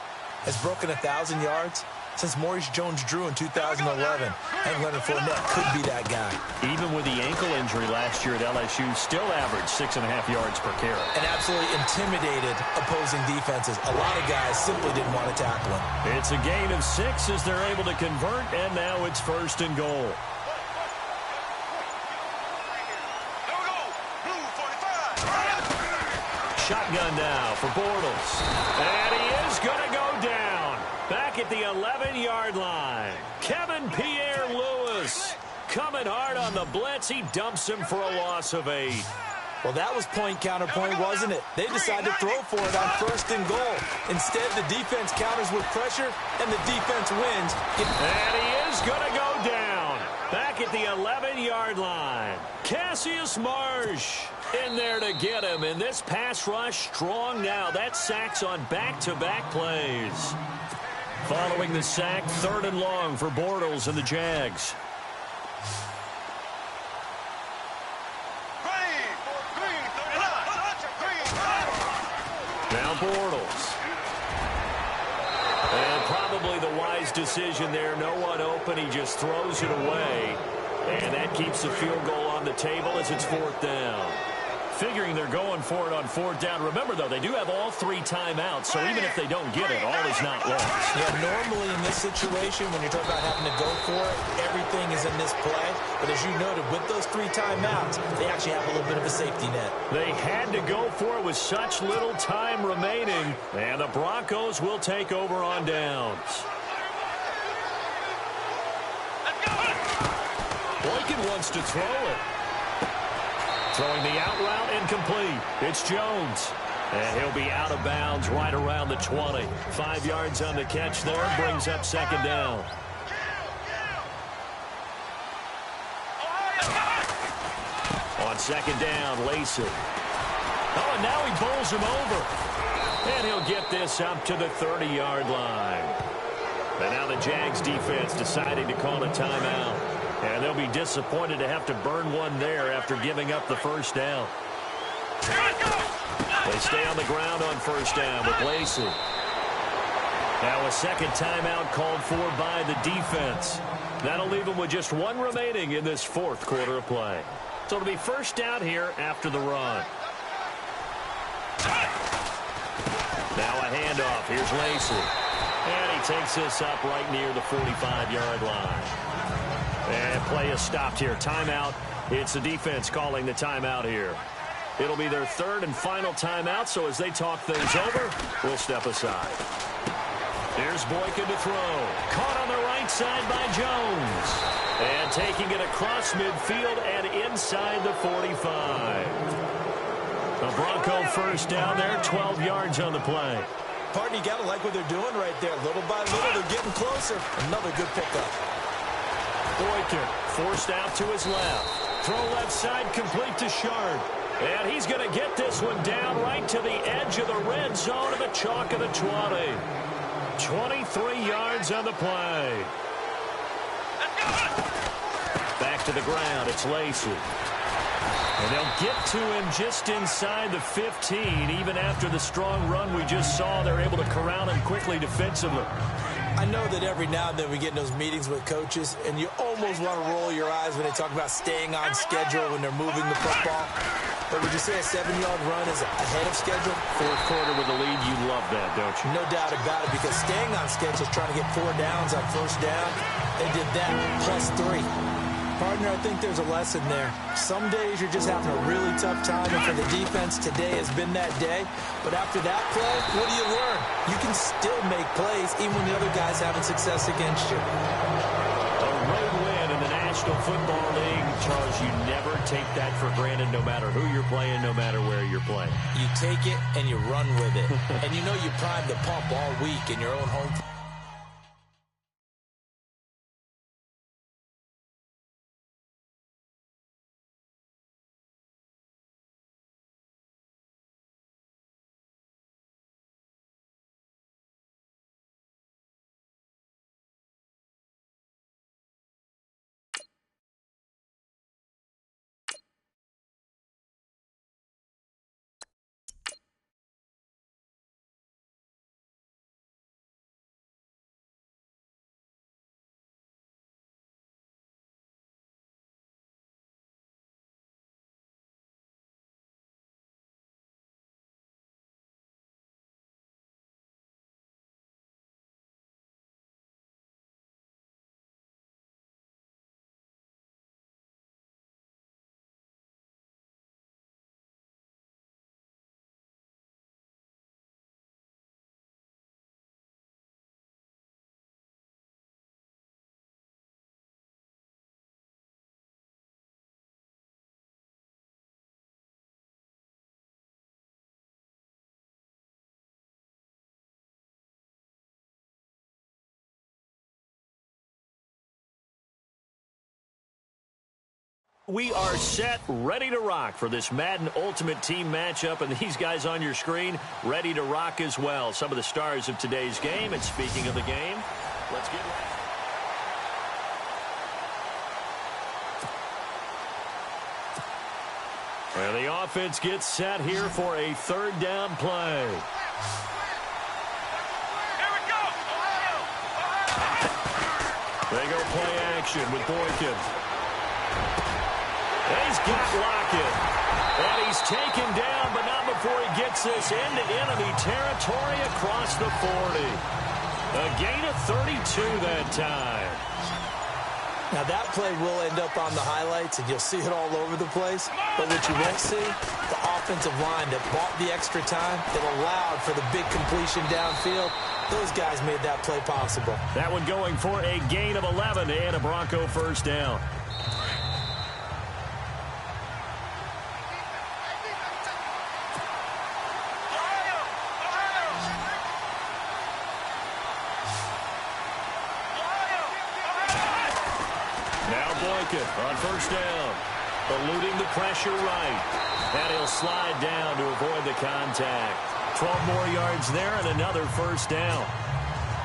has broken 1,000 yards since Maurice Jones-Drew in 2011. And Leonard Fournette could be that guy. Even with the ankle injury last year at LSU, still averaged 6.5 yards per carry. And absolutely intimidated opposing defenses. A lot of guys simply didn't want to tackle him. It's a gain of 6 as they're able to convert, and now it's first and goal. Here we go. Blue 45. Shotgun now for Bortles. And he is going to go down. Back at the 11-yard line. Kevin Pierre-Louis coming hard on the blitz. He dumps him for a loss of 8. Well, that was point counterpoint, wasn't it? They decided to throw for it on first and goal. Instead, the defense counters with pressure, and the defense wins. And he is going to go down. Back at the 11-yard line. Cassius Marsh in there to get him. And this pass rush strong now. That sacks on back-to-back plays. Following the sack, third and long for Bortles and the Jags. Now Bortles. And probably the wise decision there. No one open. He just throws it away. And that keeps the field goal on the table as it's fourth down. Figuring they're going for it on fourth down. Remember, though, they do have all 3 timeouts, so even if they don't get it, all is not lost. Yeah, normally in this situation, when you're talking about having to go for it, everything is in this play. But as you noted, with those 3 timeouts, they actually have a little bit of a safety net. They had to go for it with such little time remaining, and the Broncos will take over on downs. Boykin wants to throw it. Throwing the out route incomplete. It's Jones. And he'll be out of bounds right around the 20. 5 yards on the catch there. Brings up second down. On second down, Lacey. Oh, and now he bowls him over. And he'll get this up to the 30-yard line. And now the Jags defense deciding to call a timeout. And they'll be disappointed to have to burn one there after giving up the first down. They stay on the ground on first down with Lacey. Now a second timeout called for by the defense. That'll leave them with just one remaining in this fourth quarter of play. So it'll be first down here after the run. Now a handoff. Here's Lacey. And he takes this up right near the 45-yard line. And play is stopped here. Timeout. It's the defense calling the timeout here. It'll be their third and final timeout, so as they talk things over, we'll step aside. Here's Boykin to throw. Caught on the right side by Jones. And taking it across midfield and inside the 45. The Bronco first down there, 12 yards on the play. Partner, you got to like what they're doing right there. Little by little, they're getting closer. Another good pickup. Boykin forced out to his left. Throw left side complete to Sharp. And he's going to get this one down right to the edge of the red zone of the chalk of the 20. 23 yards on the play. Back to the ground. It's Lacey. And they'll get to him just inside the 15. Even after the strong run we just saw, they're able to corral him quickly defensively. I know that every now and then we get in those meetings with coaches, and you almost want to roll your eyes when they talk about staying on schedule when they're moving the football. But would you say a 7-yard run is ahead of schedule? Fourth quarter with the lead, you love that, don't you? No doubt about it, because staying on schedule is trying to get 4 downs on first down. They did that plus 3. Partner, I think there's a lesson there. Some days you're just having a really tough time, and for the defense, today has been that day. But after that play, what do you learn? You can still make plays even when the other guy's having success against you. A road win in the National Football League, Charles, you never take that for granted no matter who you're playing, no matter where you're playing. You take it and you run with it. And you know you primed the pump all week in your own home. We are set, ready to rock for this Madden Ultimate Team matchup, and these guys on your screen ready to rock as well. Some of the stars of today's game, and speaking of the game, let's get ready. And the offense gets set here for a third down play. Here we go. They go play action with Boykin. He's got Lockett. And he's taken down, but not before he gets this into enemy territory across the 40. A gain of 32 that time. Now that play will end up on the highlights, and you'll see it all over the place. But what you won't see, the offensive line that bought the extra time, that allowed for the big completion downfield. Those guys made that play possible. That one going for a gain of 11 and a Bronco first down. On first down, eluding the pressure right. And he'll slide down to avoid the contact. 12 more yards there and another first down.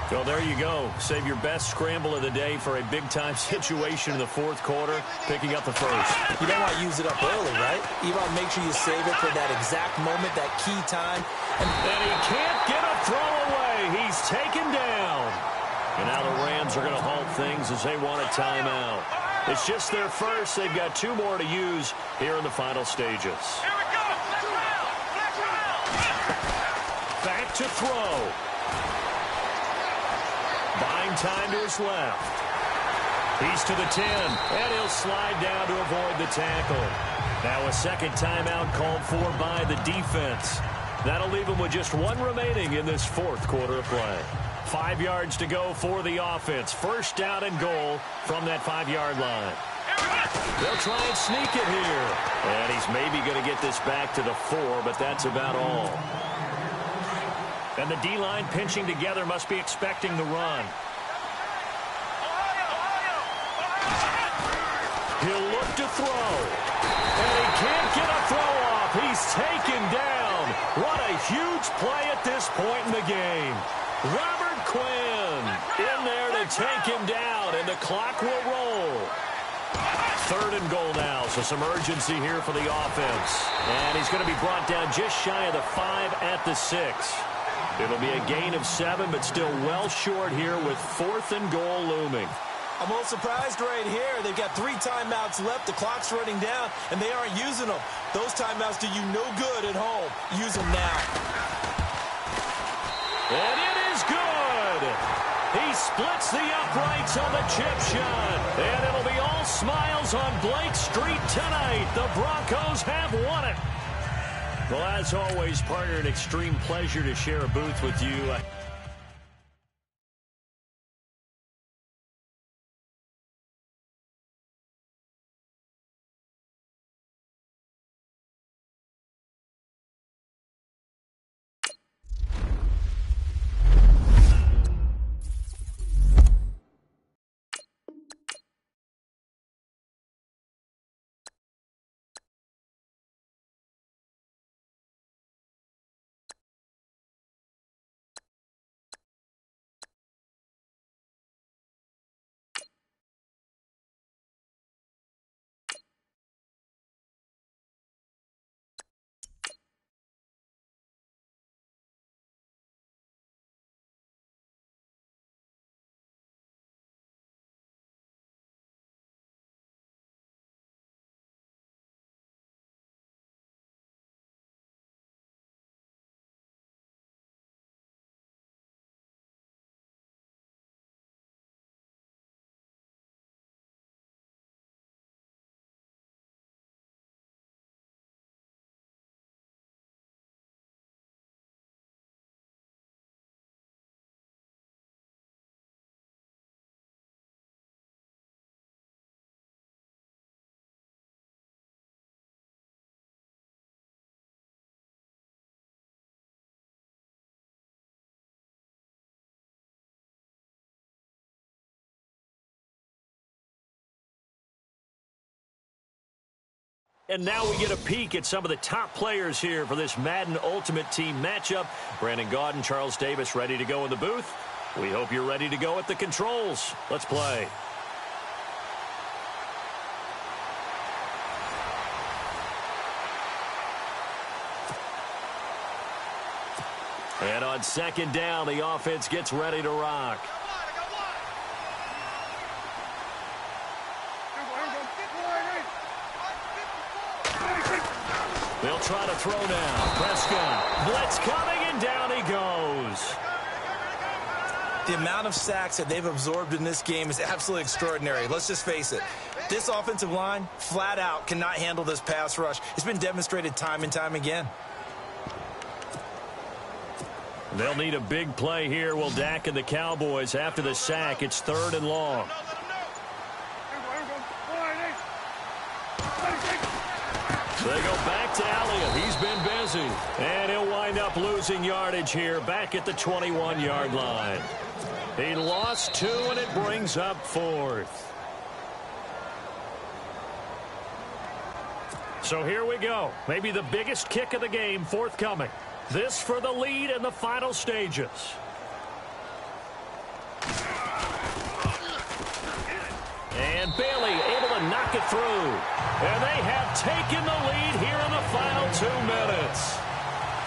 Well, there you go. Save your best scramble of the day for a big-time situation in the fourth quarter, picking up the first. You don't want to use it up early, right? You want to make sure you save it for that exact moment, that key time. And he can't get a throw away. He's taken down. And now the Rams are going to halt things as they want a timeout. It's just their first. They've got 2 more to use here in the final stages. Here we go. Flex round. Back to throw. Buying time to his left. He's to the 10, and he'll slide down to avoid the tackle. Now a second timeout called for by the defense. That'll leave him with just 1 remaining in this fourth quarter of play. 5 yards to go for the offense. First down and goal from that 5-yard line. They'll try and sneak it here. And he's maybe going to get this back to the 4, but that's about all. And the D-line pinching together must be expecting the run. He'll look to throw. And he can't get a throw off. He's taken down. What a huge play at this point in the game. Robert Quinn in there to take him down, and the clock will roll. 3rd and goal now, so some urgency here for the offense. And he's going to be brought down just shy of the 5 at the 6. It'll be a gain of 7, but still well short here with 4th and goal looming. I'm a little surprised right here. They've got 3 timeouts left. The clock's running down, and they aren't using them. Those timeouts do you no good at home. Use them now. And it is good. He splits the uprights on the chip shot. And it'll be all smiles on Blake Street tonight. The Broncos have won it. Well, as always, partner, an extreme pleasure to share a booth with you. And now we get a peek at some of the top players here for this Madden Ultimate Team matchup. Brandon Gaudin, Charles Davis ready to go in the booth. We hope you're ready to go at the controls. Let's play. And on second down, the offense gets ready to rock. They'll try to throw now. Prescott. Blitz coming, and down he goes. The amount of sacks that they've absorbed in this game is absolutely extraordinary. Let's just face it. This offensive line, flat out, cannot handle this pass rush. It's been demonstrated time and time again. They'll need a big play here. Will Dak and the Cowboys after the sack. It's 3rd and long. So they go back to Elliott. He's been busy. And he'll wind up losing yardage here back at the 21-yard line. He lost 2, and it brings up 4th. So here we go. Maybe the biggest kick of the game forthcoming. This for the lead in the final stages. And Bailey able to knock it through. And they have taken the lead here in the final 2 minutes.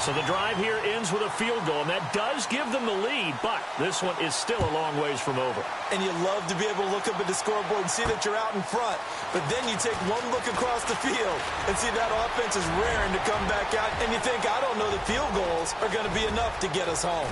So the drive here ends with a field goal, and that does give them the lead, but this one is still a long ways from over. And you love to be able to look up at the scoreboard and see that you're out in front, but then you take one look across the field and see that offense is raring to come back out, and you think, I don't know that field goals are going to be enough to get us home.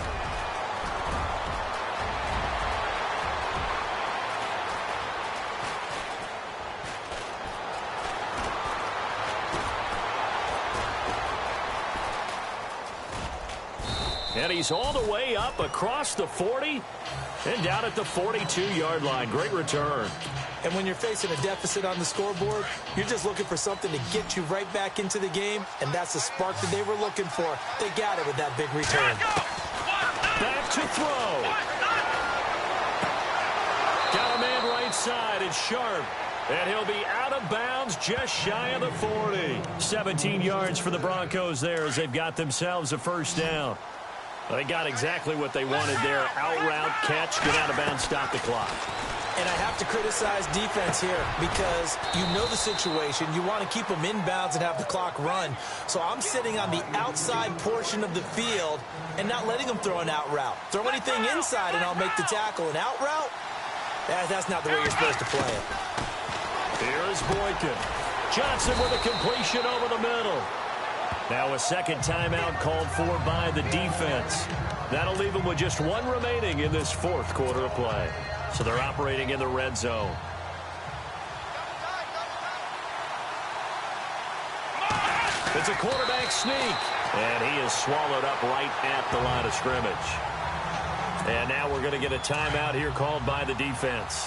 And he's all the way up across the 40 and down at the 42-yard line. Great return. And when you're facing a deficit on the scoreboard, you're just looking for something to get you right back into the game, and that's the spark that they were looking for. They got it with that big return. Back to throw. Got a man right side. It's Sharp. And he'll be out of bounds just shy of the 40. 17 yards for the Broncos there as they've got themselves a first down. They got exactly what they wanted there. Out route, catch, get out of bounds, stop the clock. And I have to criticize defense here because you know the situation. You want to keep them inbounds and have the clock run. So I'm sitting on the outside portion of the field and not letting them throw an out route. Throw anything inside and I'll make the tackle. An out route? That's not the way you're supposed to play it. Here is Boykin. Johnson with a completion over the middle. Now a second timeout called for by the defense. That'll leave them with just one remaining in this fourth quarter of play. So they're operating in the red zone. It's a quarterback sneak. And he is swallowed up right at the line of scrimmage. And now we're going to get a timeout here called by the defense.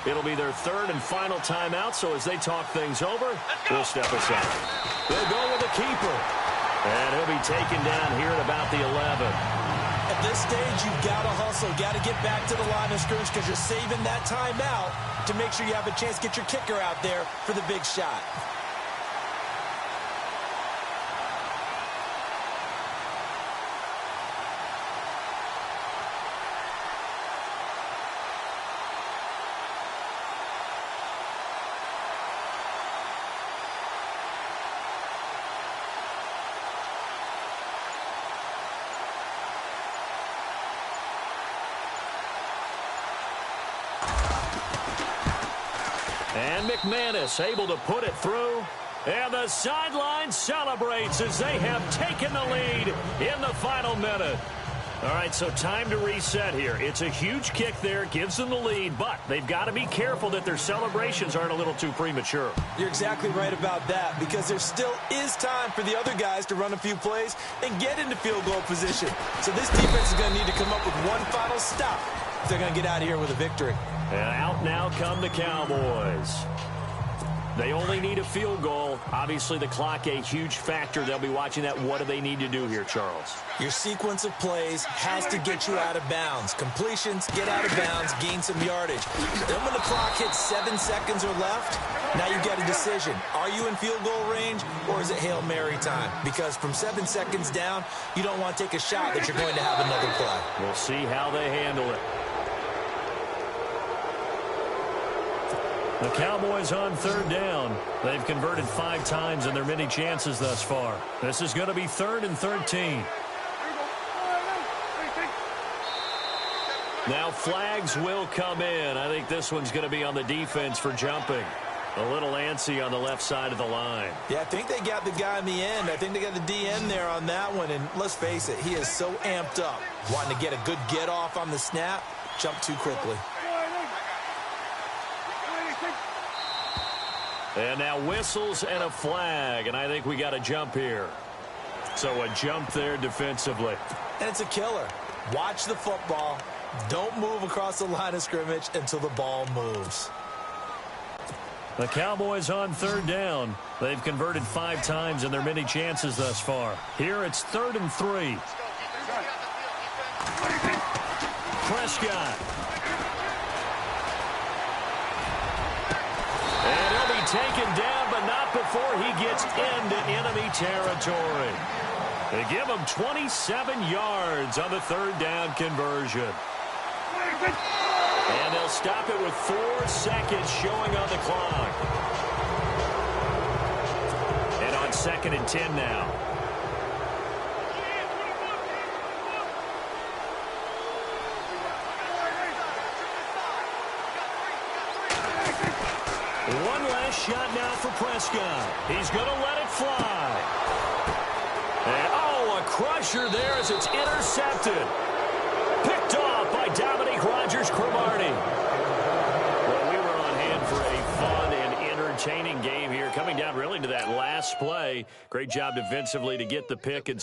It'll be their third and final timeout, so as they talk things over, we'll step aside. They'll go with a keeper. And he'll be taken down here at about the 11. At this stage, you've got to hustle, got to get back to the line of scrimmage because you're saving that timeout to make sure you have a chance to get your kicker out there for the big shot. And McManus able to put it through. And the sideline celebrates as they have taken the lead in the final minute. All right, so time to reset here. It's a huge kick there, gives them the lead, but they've got to be careful that their celebrations aren't a little too premature. You're exactly right about that because there still is time for the other guys to run a few plays and get into field goal position. So this defense is going to need to come up with one final stop if they're going to get out of here with a victory. And out now come the Cowboys. They only need a field goal. Obviously, the clock a huge factor. They'll be watching that. What do they need to do here, Charles? Your sequence of plays has to get you out of bounds. Completions, get out of bounds, gain some yardage. Then when the clock hits 7 seconds or left, now you've got a decision. Are you in field goal range or is it Hail Mary time? Because from 7 seconds down, you don't want to take a shot that you're going to have another play. We'll see how they handle it. The Cowboys on third down. They've converted 5 times in their many chances thus far. This is going to be 3rd and 13. Now flags will come in. I think this one's going to be on the defense for jumping. A little antsy on the left side of the line. Yeah, I think they got the guy in the end. I think they got the DN there on that one. And let's face it, he is so amped up. Wanting to get a good get off on the snap, jump too quickly. And now whistles and a flag, and I think we got a jump here. So a jump there defensively. And it's a killer. Watch the football. Don't move across the line of scrimmage until the ball moves. The Cowboys on third down. They've converted 5 times in their many chances thus far. Here it's 3rd and 3. Prescott. And he'll be taken down, but not before he gets into enemy territory. They give him 27 yards on the 3rd down conversion. And they'll stop it with 4 seconds showing on the clock. And on 2nd and 10 now. One last shot now for Prescott. He's going to let it fly. And, oh, a crusher there as it's intercepted. Picked off by Dominique Rodgers-Cromartie. Well, we were on hand for a fun and entertaining game here. Coming down really to that last play. Great job defensively to get the pick and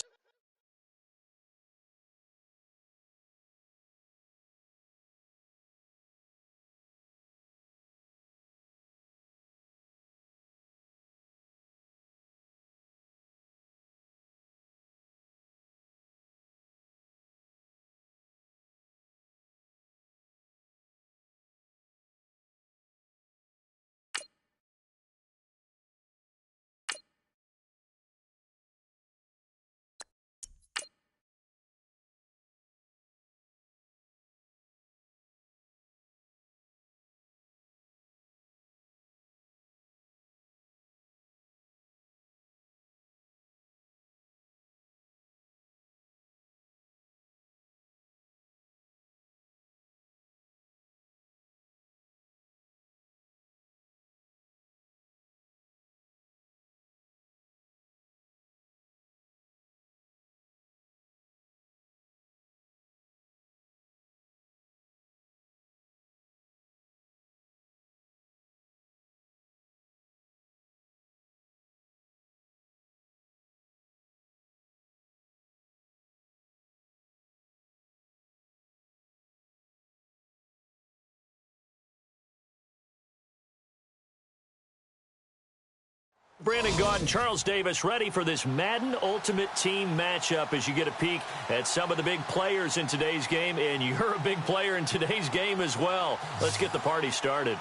Brandon Gaudin and Charles Davis ready for this Madden Ultimate Team matchup as you get a peek at some of the big players in today's game, and you're a big player in today's game as well. Let's get the party started.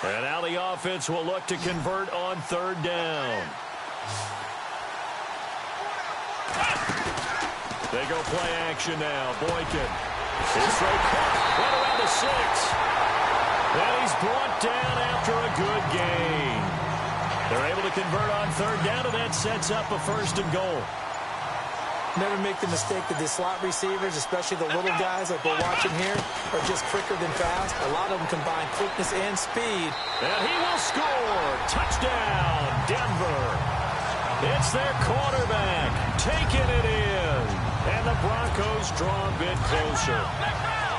And now the offense will look to convert on 3rd down. They go play action now. Boykin. His throw caught right around the 6. And he's brought down after a good gain. They're able to convert on 3rd down, and that sets up a 1st and goal. Never make the mistake that the slot receivers, especially the little guys like we're watching here, are just quicker than fast. A lot of them combine quickness and speed. And he will score. Touchdown, Denver. It's their quarterback taking it in. And the Broncos draw a bit closer.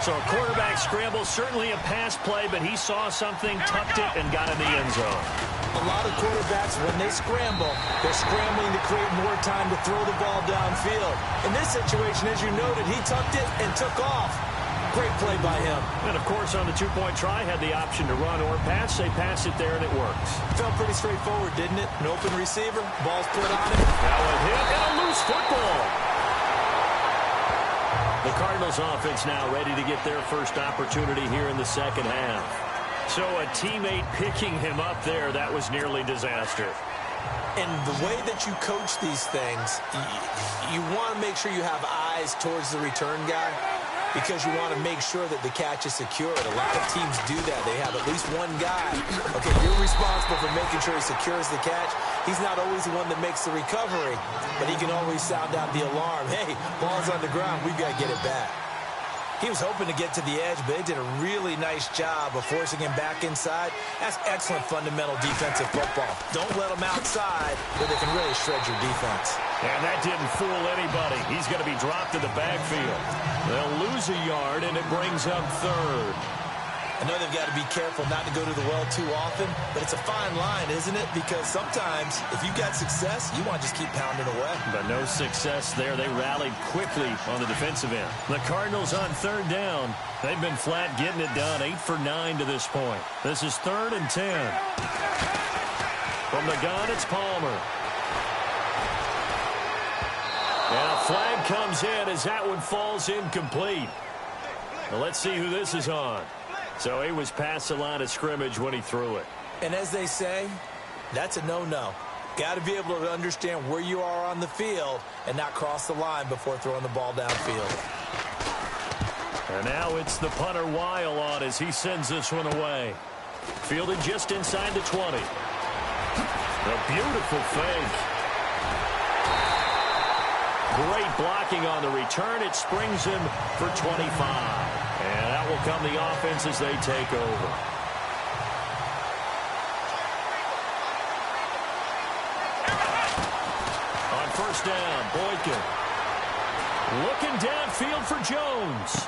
So a quarterback scramble, certainly a pass play, but he saw something, tucked it, and got in the end zone. A lot of quarterbacks, when they scramble, they're scrambling to create more time to throw the ball downfield. In this situation, as you noted, he tucked it and took off. Great play by him. And, of course, on the 2-point try, had the option to run or pass. They pass it there, and it works. Felt pretty straightforward, didn't it? An open receiver, ball's put on him. Now a hit and a loose football. The Cardinals offense now ready to get their first opportunity here in the 2nd half. So a teammate picking him up there, that was nearly disaster. And the way that you coach these things, you want to make sure you have eyes towards the return guy because you want to make sure that the catch is secured. A lot of teams do that. They have at least one guy. Okay, you're responsible for making sure he secures the catch. He's not always the one that makes the recovery, but he can always sound out the alarm. Hey, ball's on the ground. We've got to get it back. He was hoping to get to the edge, but they did a really nice job of forcing him back inside. That's excellent fundamental defensive football. Don't let him outside where they can really shred your defense. And that didn't fool anybody. He's going to be dropped in the backfield. They'll lose a yard, and it brings up 3rd. I know they've got to be careful not to go to the well too often, but it's a fine line, isn't it? Because sometimes, if you've got success, you want to just keep pounding away. But no success there. They rallied quickly on the defensive end. The Cardinals on 3rd down. They've been flat getting it done, 8 for 9 to this point. This is 3rd and 10. From the gun, it's Palmer. And a flag comes in as that one falls incomplete. Well, let's see who this is on. So he was past the line of scrimmage when he threw it. And as they say, that's a no-no. Got to be able to understand where you are on the field and not cross the line before throwing the ball downfield. And now it's the punter Weil on as he sends this one away. Fielded just inside the 20. A beautiful fake. Great blocking on the return. It springs him for 25. And that will come the offense as they take over. On first down, Boykin. Looking downfield for Jones.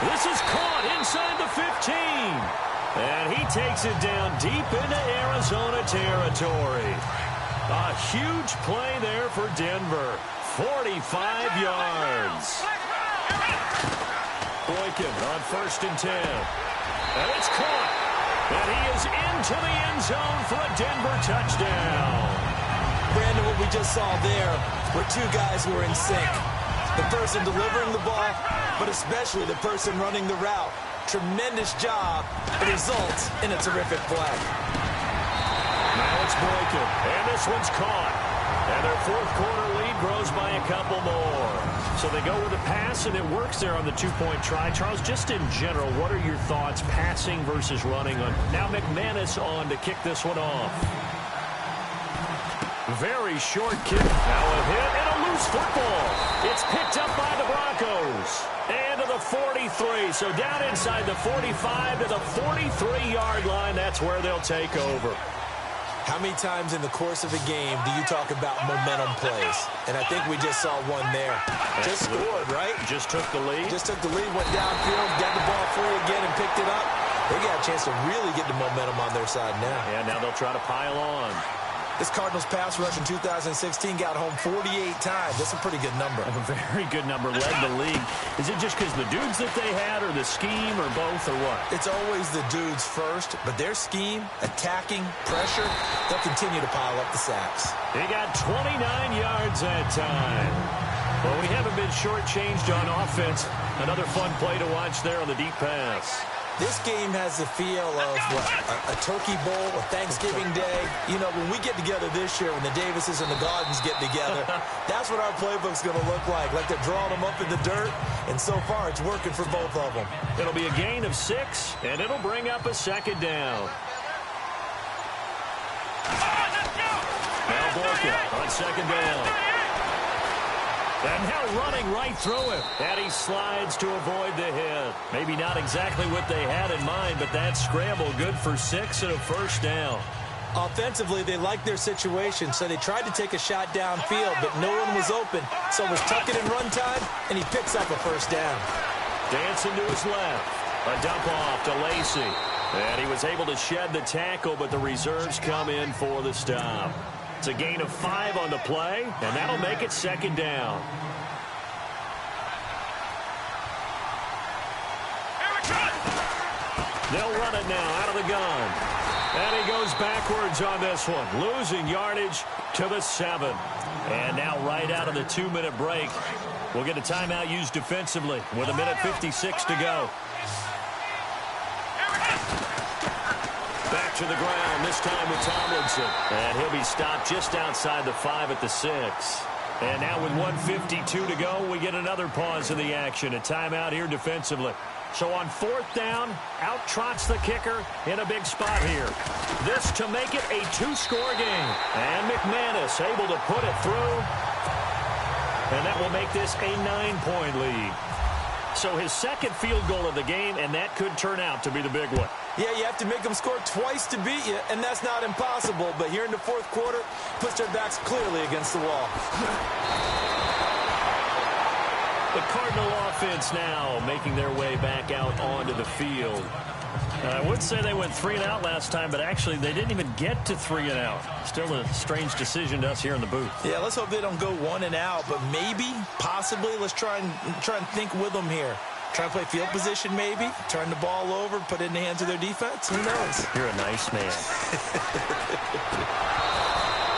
This is caught inside the 15. And he takes it down deep into Arizona territory. A huge play there for Denver. 45 yards. Boykin on first and 10. And it's caught. And he is into the end zone for a Denver touchdown. Brandon, what we just saw there were two guys who were in sync. The person delivering the ball, but especially the person running the route. Tremendous job. It results in a terrific play. Now it's Boykin, and this one's caught. And their fourth quarter lead grows by a couple more. So they go with a pass, and it works there on the two-point try. Charles, just in general, what are your thoughts passing versus running on? Now McManus on to kick this one off. Very short kick. Now a hit and a loose football. It's picked up by the Broncos. And to the 43. So down inside the 45 to the 43-yard line. That's where they'll take over. How many times in the course of a game do you talk about momentum plays? And I think we just saw one there. Just scored, right? Just took the lead. Just took the lead, went downfield, got the ball free again and picked it up. They got a chance to really get the momentum on their side now. And now they'll try to pile on. This Cardinals pass rush in 2016 got home 48 times. That's a pretty good number. A very good number, led the league. Is it just because the dudes that they had or the scheme or both or what? It's always the dudes first, but their scheme, attacking, pressure, they'll continue to pile up the sacks. They got 29 yards that time. Well, we haven't been shortchanged on offense. Another fun play to watch there on the deep pass. This game has the feel of what, a turkey bowl, a Thanksgiving day. You know, when we get together this year, when the Davises and the Gardens get together, that's what our playbook's going to look like. Like they're drawing them up in the dirt, and so far it's working for both of them. It'll be a gain of 6, and it'll bring up a second down. Now Boykin on second down. And now running right through him. And he slides to avoid the hit. Maybe not exactly what they had in mind, but that scramble good for 6 and a first down. Offensively, they liked their situation, so they tried to take a shot downfield, but no one was open. So it was tuck it in run time, and he picks up a first down. Dancing to his left. A dump off to Lacey. And he was able to shed the tackle, but the reserves come in for the stop. It's a gain of 5 on the play, and that'll make it second down. They'll run it now out of the gun. And he goes backwards on this one, losing yardage to the 7. And now right out of the 2-minute break, we'll get a timeout used defensively with 1:56 to go. Back to the ground, this time with Tomlinson. And he'll be stopped just outside the 5 at the 6. And now with 1:52 to go, we get another pause in the action. A timeout here defensively. So on fourth down, out trots the kicker in a big spot here. This to make it a 2-score game. And McManus able to put it through. And that will make this a 9-point lead. So his second field goal of the game, and that could turn out to be the big one. Yeah, you have to make them score twice to beat you, and that's not impossible. But here in the fourth quarter, puts their backs clearly against the wall. The Cardinal offense now making their way back out onto the field. I would say they went 3 and out last time, but actually they didn't even get to 3 and out. Still a strange decision to us here in the booth. Yeah, let's hope they don't go 1 and out, but maybe, possibly, let's try and think with them here. Try and play field position maybe, turn the ball over, put it in the hands of their defense. Who knows? You're a nice man.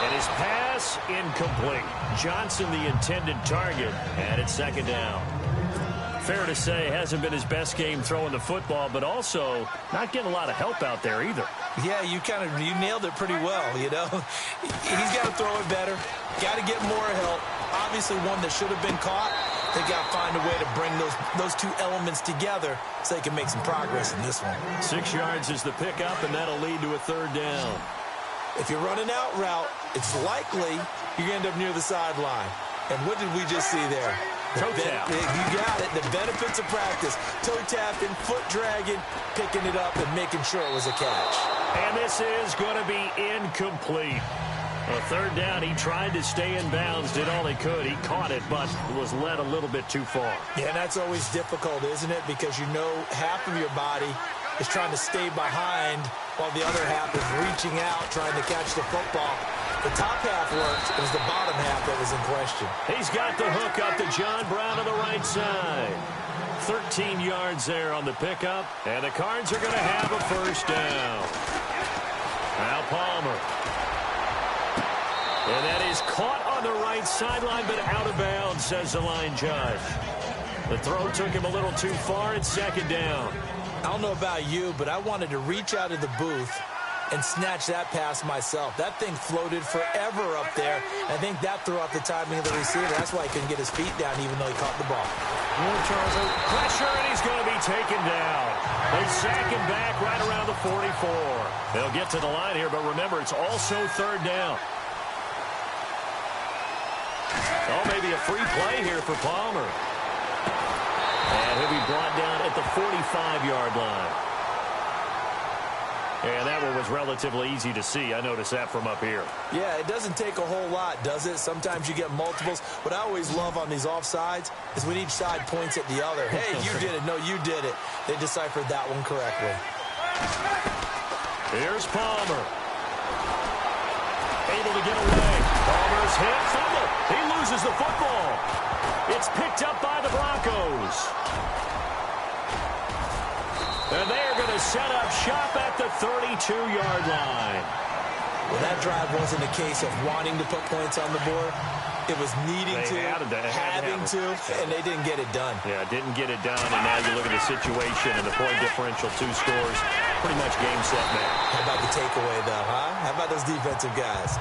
And his pass incomplete. Johnson the intended target, and it's second down. Fair to say, hasn't been his best game throwing the football, but also not getting a lot of help out there either. Yeah, you nailed it pretty well, you know. He's got to throw it better, got to get more help. Obviously one that should have been caught. They got to find a way to bring those two elements together so they can make some progress in this one. 6 yards is the pickup, and that'll lead to a third down. If you're running out route, it's likely you're going to end up near the sideline. And what did we just see there? Toe tap. You got it. The benefits of practice. Toe tapping, foot dragging, picking it up, and making sure it was a catch. And this is going to be incomplete. A third down, he tried to stay in bounds, did all he could. He caught it, but was led a little bit too far. Yeah, and that's always difficult, isn't it? Because you know half of your body is trying to stay behind while the other half is reaching out, trying to catch the football. The top half worked. It was the bottom half that was in question. He's got the hook up to John Brown on the right side. 13 yards there on the pickup, and the Cards are going to have a first down. Now Palmer. And that is caught on the right sideline, but out of bounds, says the line judge. The throw took him a little too far. It's second down. I don't know about you, but I wanted to reach out of the booth and snatch that pass myself. That thing floated forever up there. I think that threw off the timing of the receiver. That's why he couldn't get his feet down even though he caught the ball. Pressure, and he's going to be taken down. They sack him back right around the 44. They'll get to the line here, but remember, it's also third down. Oh, maybe a free play here for Palmer. And he'll be brought down at the 45-yard line. And that one was relatively easy to see. I noticed that from up here. Yeah, it doesn't take a whole lot, does it? Sometimes you get multiples. What I always love on these offsides is when each side points at the other. Hey, you did it. No, you did it. They deciphered that one correctly. Here's Palmer. Able to get away. Palmer's hit. Fumble. He loses the football. It's picked up by the Broncos. And they are going to set up shop at the 32-yard line. Well, that drive wasn't a case of wanting to put points on the board. It was needing to, having to, and they didn't get it done. Yeah, didn't get it done, and now you look at the situation and the point differential, 2 scores, pretty much game, set, match. How about the takeaway, though, huh? How about those defensive guys?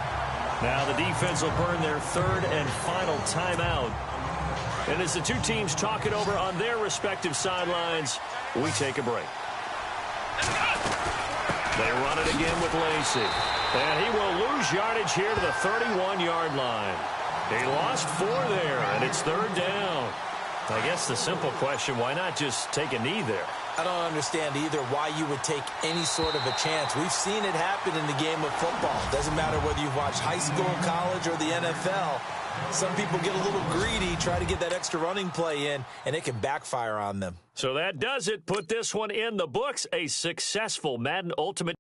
Now the defense will burn their third and final timeout. And as the two teams talk it over on their respective sidelines, we take a break. They run it again with Lacey. And he will lose yardage here to the 31-yard line. He lost 4 there, and it's third down. I guess the simple question, why not just take a knee there? I don't understand either why you would take any sort of a chance. We've seen it happen in the game of football. It doesn't matter whether you've watched high school, college, or the NFL. Some people get a little greedy, try to get that extra running play in, and it can backfire on them. So that does it. Put this one in the books. A successful Madden Ultimate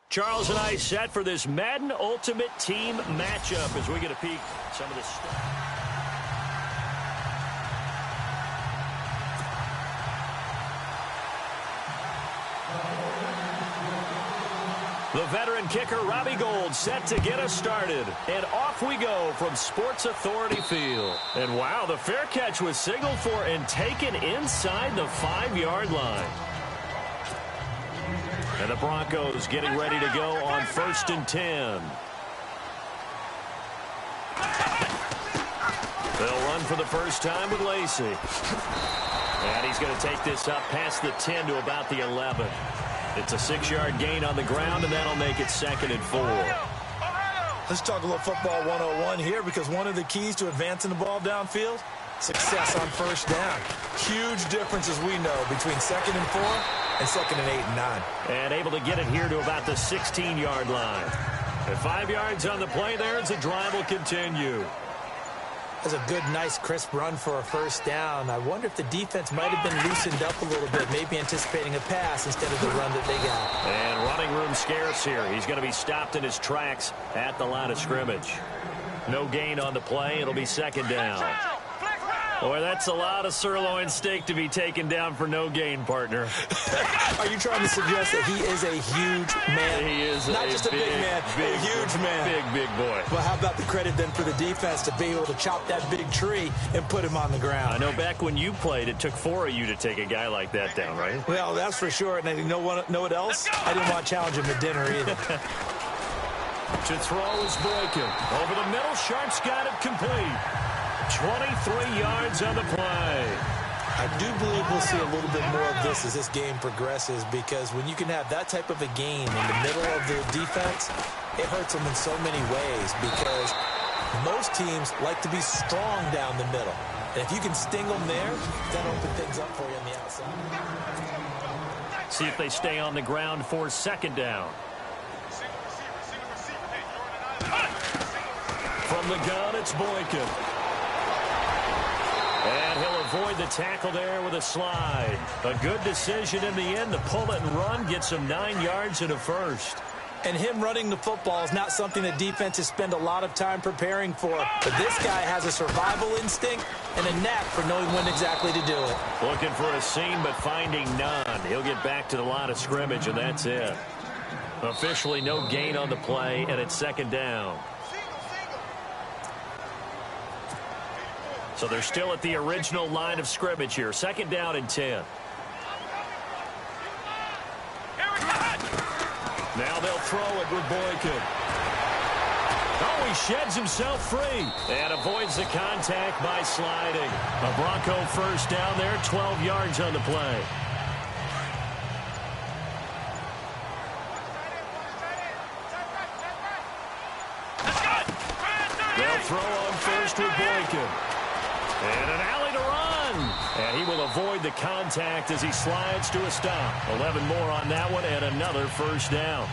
Charles and I set for this Madden Ultimate Team matchup as we get a peek at some of the stuff. The veteran kicker, Robbie Gould, set to get us started. And off we go from Sports Authority Field. And wow, the fair catch was signaled for and taken inside the 5-yard line. And the Broncos getting ready to go on 1st and 10. They'll run for the first time with Lacey. And he's going to take this up past the 10 to about the 11. It's a 6-yard gain on the ground, and that'll make it 2nd and 4. Let's talk a little football 101 here, because one of the keys to advancing the ball downfield, success on first down. Huge difference, as we know, between 2nd and 4 and 2nd and 8 and 9. And able to get it here to about the 16-yard line. At 5 yards on the play there as the drive will continue. That's a good, nice, crisp run for a first down. I wonder if the defense might have been loosened up a little bit, maybe anticipating a pass instead of the run that they got. And running room scarce here. He's going to be stopped in his tracks at the line of scrimmage. No gain on the play. It'll be 2nd down. Boy, that's a lot of sirloin steak to be taken down for no gain, partner. Are you trying to suggest that he is a huge man? He is not just a big man, a huge man. Big boy. Well, how about the credit then for the defense to be able to chop that big tree and put him on the ground? I know back when you played, it took 4 of you to take a guy like that down, right? Well, that's for sure. And you know what else? I didn't want to challenge him at dinner either. To throw is Boykin. Over the middle, Sharp's got it complete. 23 yards on the play. I do believe we'll see a little bit more of this as this game progresses, because when you can have that type of a gain in the middle of the defense, it hurts them in so many ways, because most teams like to be strong down the middle. And if you can sting them there, that'll open things up for you on the outside. See if they stay on the ground for 2nd down. From the gun, it's Boykin. And he'll avoid the tackle there with a slide. A good decision in the end to pull it and run, gets him 9 yards and a first. And him running the football is not something that defenses spend a lot of time preparing for. But this guy has a survival instinct and a knack for knowing when exactly to do it. Looking for a seam, but finding none. He'll get back to the line of scrimmage, and that's it. Officially no gain on the play, and it's 2nd down. So they're still at the original line of scrimmage here. 2nd down and 10. Now they'll throw it with Boykin. Oh, he sheds himself free and avoids the contact by sliding. A Bronco first down there, 12 yards on the play. They'll throw on first with Boykin. And an alley to run. And he will avoid the contact as he slides to a stop. 11 more on that one and another first down.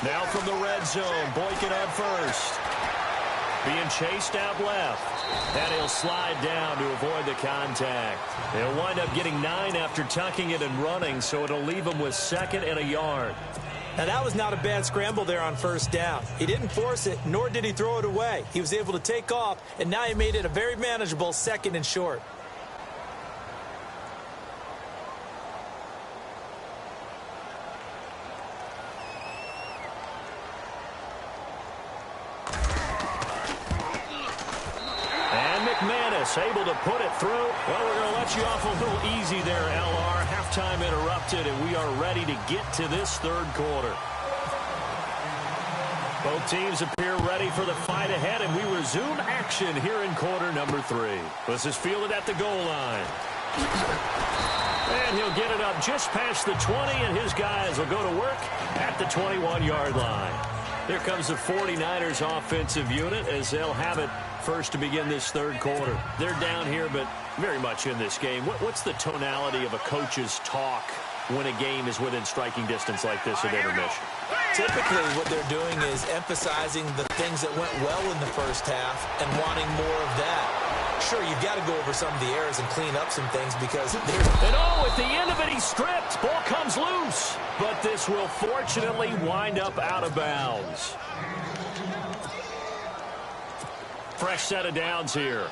Now from the red zone, Boykin on first. Being chased out left. And he'll slide down to avoid the contact. He'll wind up getting 9 after tucking it and running, so it'll leave him with 2nd and a yard. Now, that was not a bad scramble there on first down. He didn't force it, nor did he throw it away. He was able to take off, and now he made it a very manageable 2nd and short. And McManus able to put it through. Well, we're going to let you off a little easy there, LR. Halftime interrupted, and we are ready to get to this 3rd quarter. Both teams appear ready for the fight ahead, and we resume action here in quarter number 3. This is fielded at the goal line. And he'll get it up just past the 20, and his guys will go to work at the 21-yard line. Here comes the 49ers offensive unit as they'll have it first to begin this 3rd quarter. They're down here, but very much in this game. What's the tonality of a coach's talk when a game is within striking distance like this at intermission? Typically, what they're doing is emphasizing the things that went well in the first half and wanting more of that. Sure, you've got to go over some of the errors and clean up some things because there's... And at the end of it, he's stripped. Ball comes loose. But this will fortunately wind up out of bounds. Fresh set of downs here.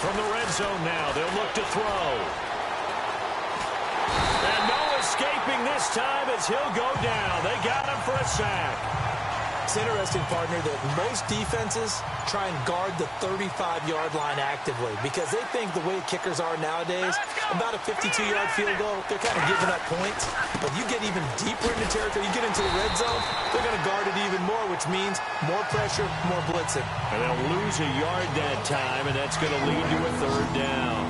From the red zone now, they'll look to throw. And no escaping this time as he'll go down. They got him for a sack. It's interesting, partner, that most defenses try and guard the 35-yard line actively because they think the way kickers are nowadays, about a 52-yard field goal, they're kind of giving up points. But you get even deeper into territory, you get into the red zone, they're going to guard it even more, which means more pressure, more blitzing. And they'll lose a yard that time, and that's going to lead to a third down.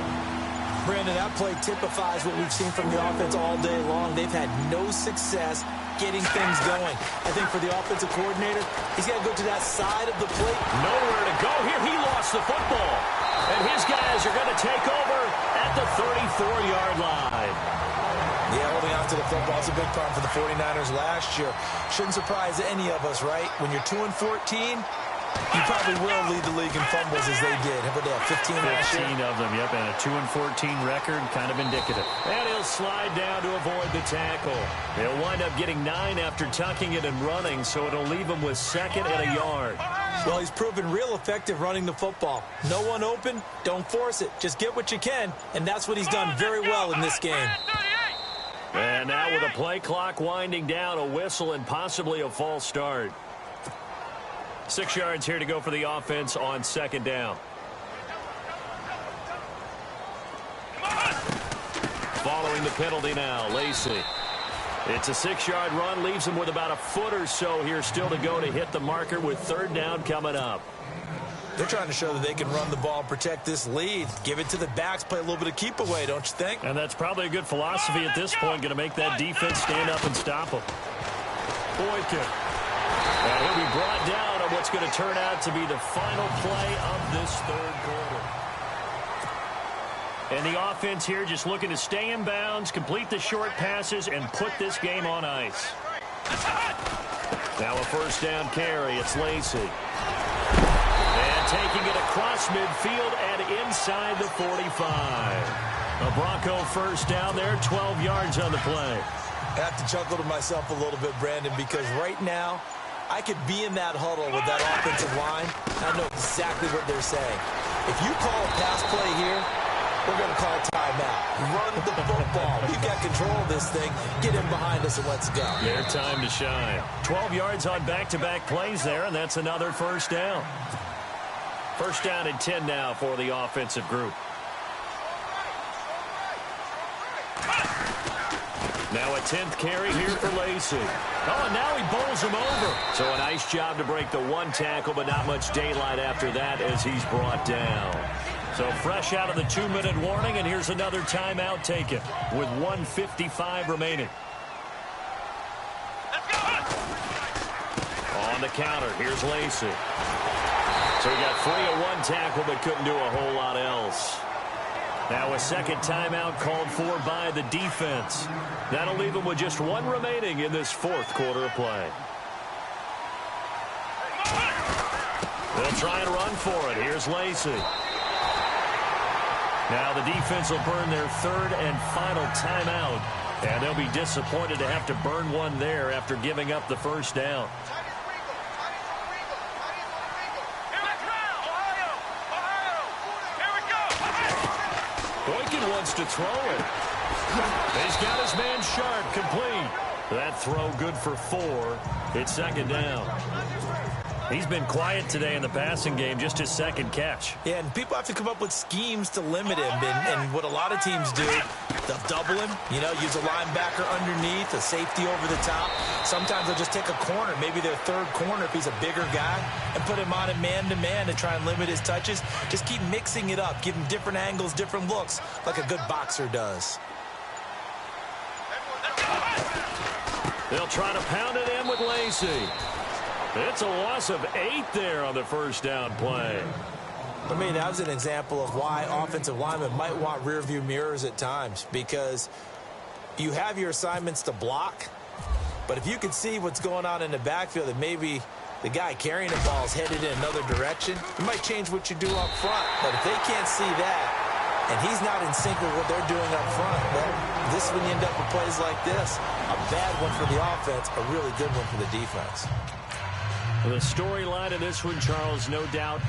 Brandon, that play typifies what we've seen from the offense all day long. They've had no success getting things going. I think for the offensive coordinator, he's got to go to that side of the plate. Nowhere to go here. He lost the football. And his guys are going to take over at the 34-yard line. Yeah, holding on to the football is a big problem for the 49ers last year. Shouldn't surprise any of us, right? When you're 2-14, you probably will lead the league in fumbles as they did. How about that? 15 last year? 15 of them, yep, and a 2-14 record, kind of indicative. And he'll slide down to avoid the tackle. They'll wind up getting 9 after tucking it and running, so it'll leave him with 2nd and a yard. Well, he's proven real effective running the football. No one open, don't force it. Just get what you can, and that's what he's done very well in this game. And now with a play clock winding down, a whistle and possibly a false start. 6 yards here to go for the offense on 2nd down. Following the penalty now, Lacey. It's a 6-yard run, leaves him with about a foot or so here still to go to hit the marker with 3rd down coming up. They're trying to show that they can run the ball and protect this lead. Give it to the backs, play a little bit of keep away, don't you think? And that's probably a good philosophy at this point, going to make that defense stand up and stop them. Boykin. And he'll be brought down on what's going to turn out to be the final play of this 3rd quarter. And the offense here just looking to stay in bounds, complete the short passes, and put this game on ice. Now a 1st down carry. It's Lacey. And taking it across midfield and inside the 45. A Bronco 1st down there, 12 yards on the play. I have to chuckle to myself a little bit, Brandon, because right now, I could be in that huddle with that offensive line. I know exactly what they're saying. If you call a pass play here, we're going to call timeout. Run the football. We've got control of this thing. Get in behind us and let's go. Their time to shine. 12 yards on back-to-back plays there, and that's another 1st down. 1st down and 10 now for the offensive group. Now a 10th carry here for Lacey. Oh, and now he bowls him over. So a nice job to break the 1 tackle, but not much daylight after that as he's brought down. So fresh out of the 2-minute warning, and here's another timeout taken with 1:55 remaining. On the counter, here's Lacey. So he got free of 1 tackle, but couldn't do a whole lot else. Now a 2nd timeout called for by the defense. That'll leave him with just 1 remaining in this 4th quarter of play. They'll try and run for it. Here's Lacey. Now the defense will burn their 3rd and final timeout. And they'll be disappointed to have to burn one there after giving up the 1st down. Boykin wants to throw it. He's got his man Sharp complete. That throw good for 4. It's 2nd down. He's been quiet today in the passing game, just his 2nd catch. Yeah, and people have to come up with schemes to limit him. And what a lot of teams do, they'll double him, use a linebacker underneath, a safety over the top. Sometimes they'll just take a corner, maybe their 3rd corner if he's a bigger guy, and put him on a man-to-man to try and limit his touches. Just keep mixing it up, give him different angles, different looks, like a good boxer does. They'll try to pound it in with Lacey. It's a loss of 8 there on the 1st down play. I mean, that was an example of why offensive linemen might want rearview mirrors at times, because you have your assignments to block, But if you can see what's going on in the backfield, that maybe the guy carrying the ball is headed in another direction, you might change what you do up front. But if they can't see that, and he's not in sync with what they're doing up front, well, this is when you end up with plays like this. A bad one for the offense, a really good one for the defense. The storyline of this one, Charles, no doubt,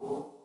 you